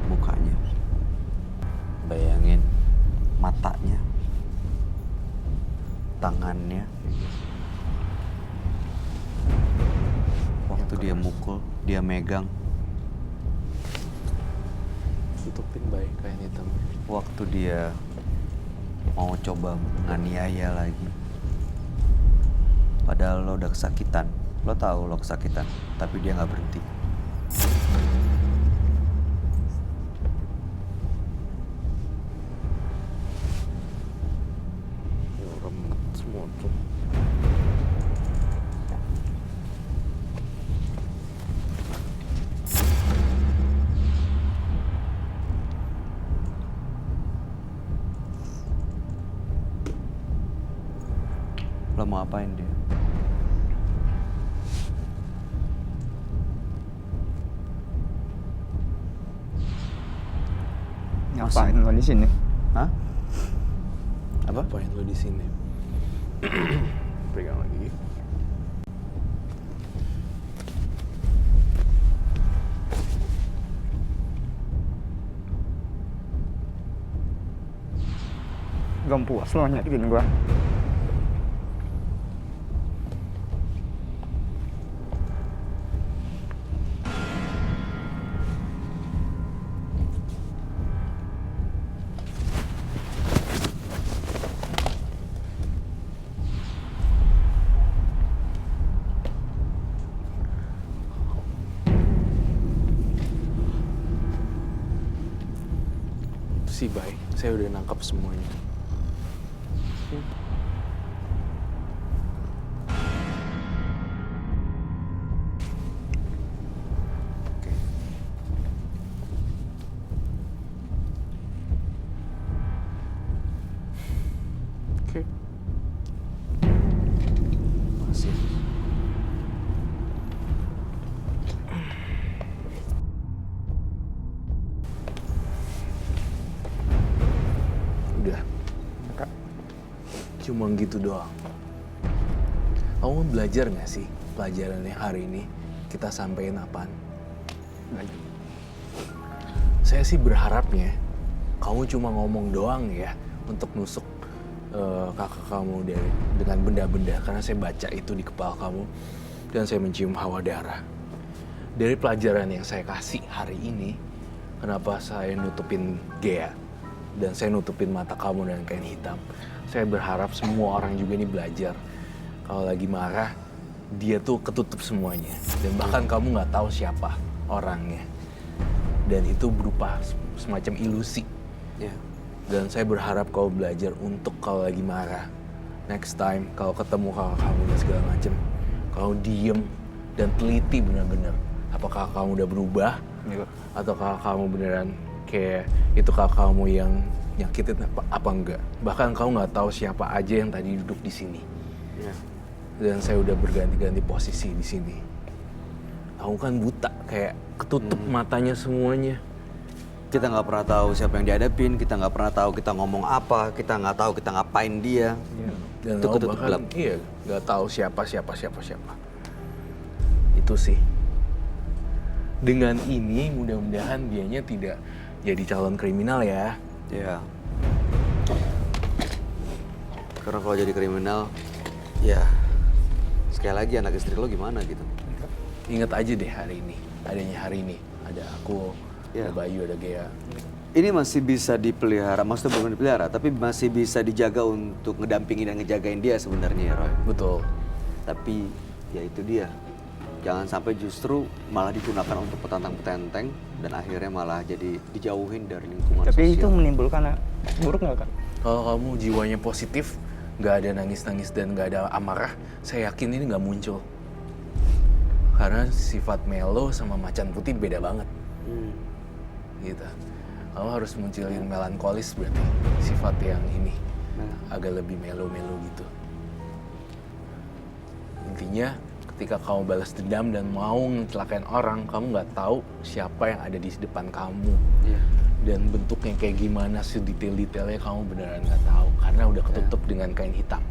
mukanya. Bayangin matanya. Tangannya. Waktu dia mukul, dia megang. Tutupin, Bay, kain hitam. Waktu dia mau coba menganiaya lagi. Padahal lo udah kesakitan. Lo tahu lo kesakitan, tapi dia nggak berhenti. Remet semua tuh. Lo mau apain dia? Ngapain lo di sini? Hah? Apa? Apain lo di sini? Pegang lagi. Gak puas lo nyakitin gua. Si Bay, saya udah nangkap semuanya. Oke. Masih. Udah. Kak, Cuma gitu doang. Kamu belajar nggak sih pelajarannya hari ini kita sampein apaan? belajar. Saya sih berharapnya kamu cuma ngomong doang ya untuk nusuk kakak kamu dengan benda-benda, karena saya baca itu di kepala kamu dan saya mencium hawa darah. Dari pelajaran yang saya kasih hari ini, kenapa saya nutupin Gea dan saya nutupin mata kamu dengan kain hitam. Saya berharap semua orang juga ini belajar. Kalau lagi marah, dia tuh ketutup semuanya. Dan bahkan kamu nggak tahu siapa orangnya. Dan itu berupa semacam ilusi. Ya. Dan saya berharap kau belajar untuk kalau lagi marah. Next time, kalau ketemu kakak kamu dan segala macem, kau diem dan teliti benar-benar. Apakah kamu udah berubah? Iya. Atau kakak kamu beneran kayak itu kakak kamu yang nyakitin apa enggak. Bahkan kamu nggak tahu siapa aja yang tadi duduk di sini. Ya. Dan saya udah berganti-ganti posisi di sini. Aku kan buta, kayak ketutup matanya semuanya. Kita nggak pernah tahu siapa yang dihadapin, kita nggak pernah tahu kita ngomong apa, kita nggak tahu kita ngapain dia. Dan Itu aku ketutup bahkan gelap. iya nggak tahu siapa. Itu sih. Dengan ini mudah-mudahan dianya tidak jadi calon kriminal ya. Ya. Karena kalau jadi kriminal, ya sekali lagi anak istri lo gimana gitu. Ingat aja deh hari ini, adanya hari ini. Ada aku, Ya. ada Bayu, ada Gea. Ini masih bisa dipelihara, maksudnya bukan dipelihara, tapi masih bisa dijaga untuk ngedampingin dan ngejagain dia sebenarnya ya Roy. Betul. Tapi ya itu dia, jangan sampai justru malah digunakan untuk petantang-petenteng dan akhirnya malah jadi dijauhin dari lingkungan Tapi itu sosial. menimbulkan buruk nggak, Kak? Kalau kamu jiwanya positif, nggak ada nangis-nangis dan nggak ada amarah, saya yakin ini nggak muncul. Karena sifat melo sama macan putih beda banget. Hmm. Gitu. Kamu harus munculin melankolis berarti. Sifat yang ini agak lebih melo-melo gitu. Intinya ketika kamu balas dendam dan mau ngecelakain orang, kamu nggak tahu siapa yang ada di depan kamu. Iya. Dan bentuknya kayak gimana, sedetail-detailnya kamu beneran nggak tahu. Karena udah ketutup dengan kain hitam.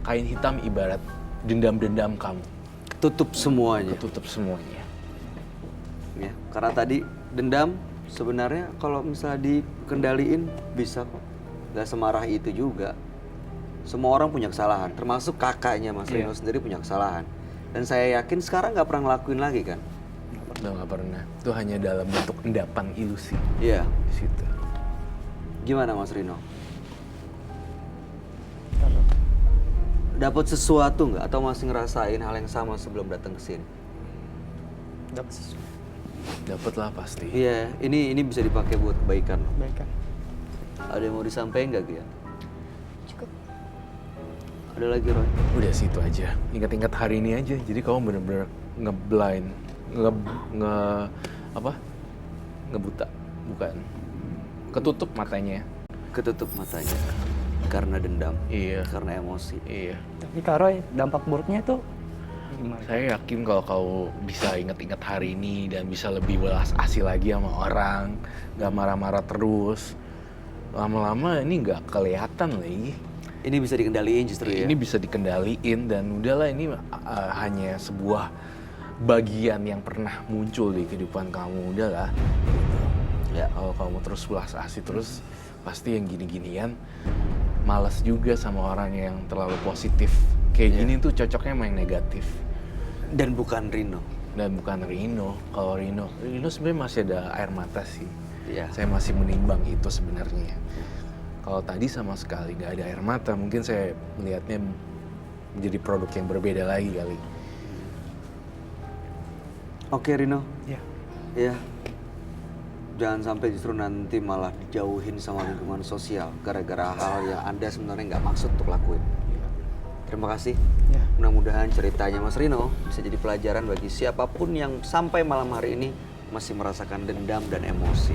Kain hitam ibarat dendam-dendam kamu. Tutup semuanya. Ketutup semuanya. Ya, karena tadi dendam sebenarnya kalau misalnya dikendaliin bisa kok. Gak semarah itu juga. Semua orang punya kesalahan, termasuk kakaknya Mas Rino sendiri punya kesalahan. Dan saya yakin sekarang nggak pernah ngelakuin lagi kan? Udah nggak pernah. Itu hanya dalam bentuk endapan ilusi Iya. di situ. Gimana Mas Rino? Kalau Dapat sesuatu nggak atau masih ngerasain hal yang sama sebelum datang ke sini? dapat sesuatu, Dapet lah pasti. Iya, ini bisa dipakai buat kebaikan. baik, Kak. Ada yang mau disampaikan nggak Gia? Cukup. Ada lagi Roy? Udah situ aja. Ingat-ingat hari ini aja. Jadi kamu bener-bener ngeblind, ngebuta, bukan. Ketutup matanya. Ketutup matanya karena dendam, Iya. karena emosi. Iya. Tapi Kak Roy, dampak buruknya tuh gimana? Saya yakin kalau kau bisa ingat-ingat hari ini dan bisa lebih welas asih lagi sama orang, nggak marah-marah terus. Lama-lama ini nggak kelihatan lagi. Ini bisa dikendaliin justru ya. Ini bisa dikendaliin dan udahlah ini hanya sebuah bagian yang pernah muncul di kehidupan kamu, udahlah. Ya. Kalau kamu terus welas asih terus, pasti yang gini-ginian malas juga sama orang yang terlalu positif. Kayak gini tuh cocoknya main negatif. Dan bukan Rino. Dan bukan Rino. Kalau Rino sebenarnya masih ada air mata sih. Iya. Saya masih menimbang itu sebenarnya. Kalau tadi sama sekali nggak ada air mata, mungkin saya melihatnya menjadi produk yang berbeda lagi kali. Oke Rino. Iya. Ya. Jangan sampai justru nanti malah dijauhin sama lingkungan sosial gara-gara hal yang Anda sebenarnya nggak maksud untuk lakuin. Terima kasih. Ya. Mudah-mudahan ceritanya Mas Rino bisa jadi pelajaran bagi siapapun yang sampai malam hari ini masih merasakan dendam dan emosi.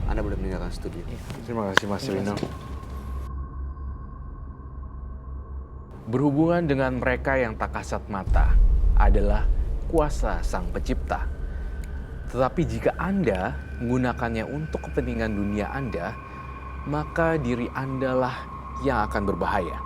Anda boleh meninggalkan studio. Terima kasih Mas Rino. Berhubungan dengan mereka yang tak kasat mata adalah kuasa Sang Pencipta. Tetapi jika Anda menggunakannya untuk kepentingan dunia Anda, maka diri Anda lah yang akan berbahaya.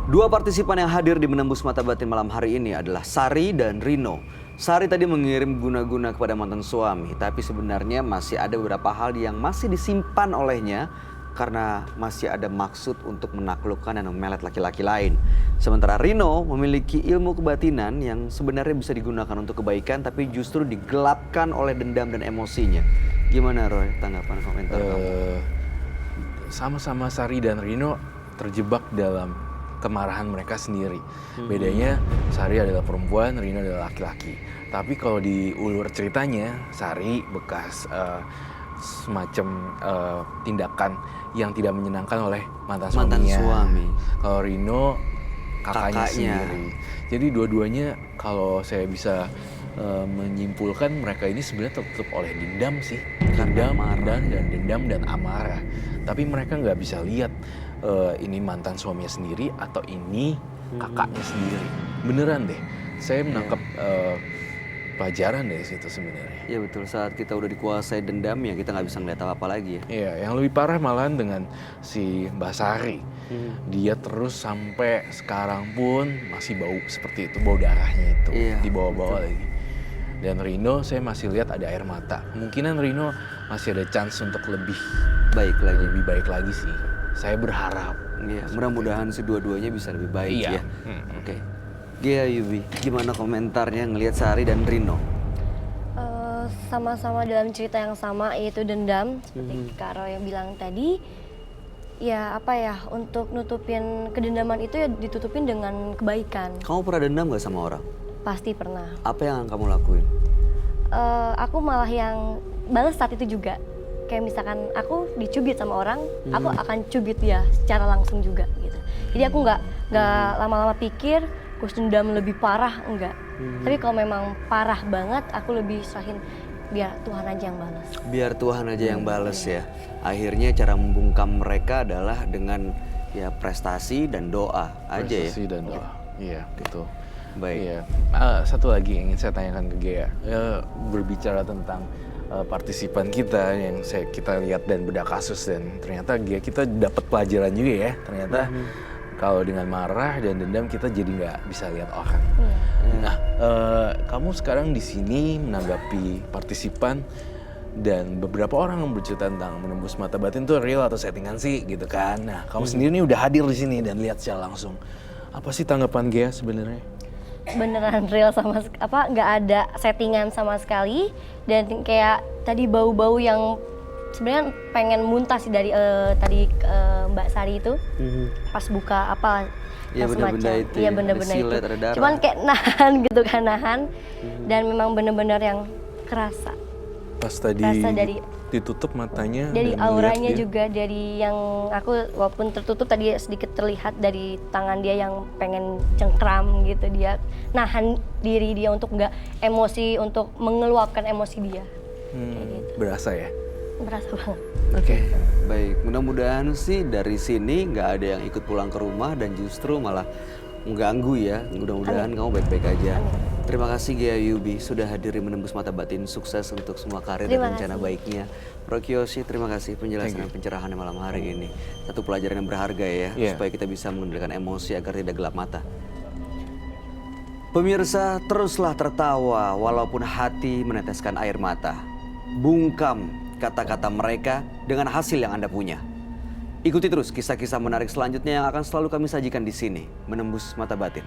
Dua partisipan yang hadir di Menembus Mata Batin malam hari ini adalah Sari dan Rino. Sari tadi mengirim guna-guna kepada mantan suami, tapi sebenarnya masih ada beberapa hal yang masih disimpan olehnya karena masih ada maksud untuk menaklukkan dan memelet laki-laki lain. Sementara Rino memiliki ilmu kebatinan yang sebenarnya bisa digunakan untuk kebaikan tapi justru digelapkan oleh dendam dan emosinya. Gimana Roy, tanggapan komentar kamu? Sama-sama Sari dan Rino terjebak dalam kemarahan mereka sendiri. Bedanya Sari adalah perempuan, Rino adalah laki-laki. Tapi kalau diulur ceritanya, Sari bekas semacam tindakan yang tidak menyenangkan oleh mantan suaminya. suami. Kalau Rino kakaknya Kakaknya. sendiri. Jadi dua-duanya kalau saya bisa menyimpulkan mereka ini sebenarnya tertutup oleh dendam sih. dendam, marah. dendam dan amarah. Tapi mereka nggak bisa lihat ini mantan suaminya sendiri atau ini kakaknya sendiri. Beneran deh, saya menangkap pelajaran dari situ sebenarnya. Iya betul, saat kita udah dikuasai dendam ya kita nggak bisa ngeliat apa-apa lagi ya. Iya, yang lebih parah malahan dengan si Mbak Sari. Dia terus sampai sekarang pun masih bau seperti itu, bau darahnya itu, Iya, dibawa-bawa lagi. Dan Rino, saya masih lihat ada air mata. Kemungkinan Rino masih ada chance untuk lebih baik lagi sih. Saya berharap. Iya, mudah-mudahan dua-duanya bisa lebih baik Iya. ya. Oke. Gia Yubi, gimana komentarnya ngelihat Sari dan Rino? Sama-sama dalam cerita yang sama, yaitu dendam seperti Kak Roy yang bilang tadi. Ya apa ya, untuk nutupin kedendaman itu ya ditutupin dengan kebaikan. Kamu pernah dendam gak sama orang? Pasti pernah. Apa yang kamu lakuin? Aku malah yang balas saat itu juga. Kayak misalkan aku dicubit sama orang, aku akan cubit dia secara langsung juga gitu. Jadi aku nggak lama-lama pikir, terus dendam lebih parah, enggak. Tapi kalau memang parah banget, aku lebih serahin biar Tuhan aja yang balas. Biar Tuhan aja yang bales ya. Akhirnya cara membungkam mereka adalah dengan ya prestasi dan doa aja ya. Prestasi dan doa. Iya, betul. Baik. Iya. Satu lagi yang ingin saya tanyakan ke Gea. Berbicara tentang partisipan kita yang kita lihat dan bedah kasus, dan ternyata Gea kita dapat pelajaran juga ya. Ternyata kalau dengan marah dan dendam kita jadi nggak bisa lihat orang. Nah, kamu sekarang di sini menanggapi partisipan dan beberapa orang yang bercerita tentang menembus mata batin itu real atau settingan sih gitu kan. Nah, kamu sendiri nih udah hadir di sini dan lihat secara langsung. Apa sih tanggapan Gea sebenarnya? Beneran real nggak ada settingan sama sekali, dan kayak tadi bau-bau yang sebenarnya pengen muntah sih dari Mbak Sari itu pas buka Iya, benda-benda itu iya ya, benda-benda ada itu silet, ada darah. cuman kayak nahan gitu kan, dan memang bener-bener yang kerasa Pas tadi dari ditutup matanya dari dan melihat auranya dia. juga, dari yang aku walaupun tertutup tadi sedikit terlihat dari tangan dia yang pengen cengkram gitu, dia nahan diri dia untuk nggak emosi, untuk mengeluapkan emosi dia. Kayak gitu. Berasa ya? Berasa banget. Oke. Baik, mudah-mudahan sih dari sini nggak ada yang ikut pulang ke rumah dan justru malah mengganggu ya. Mudah-mudahan kamu baik-baik aja. Terima kasih Gea Yubi sudah hadiri menembus mata batin. Sukses untuk semua karir dan Terima rencana kasih. baiknya. Bro Kiyoshi, terima kasih penjelasan dan pencerahan malam hari ini. Satu pelajaran yang berharga ya, Iya. supaya kita bisa mengendalikan emosi agar tidak gelap mata. Pemirsa, teruslah tertawa walaupun hati meneteskan air mata. Bungkam kata-kata mereka dengan hasil yang Anda punya. Ikuti terus kisah-kisah menarik selanjutnya yang akan selalu kami sajikan di sini, Menembus Mata Batin.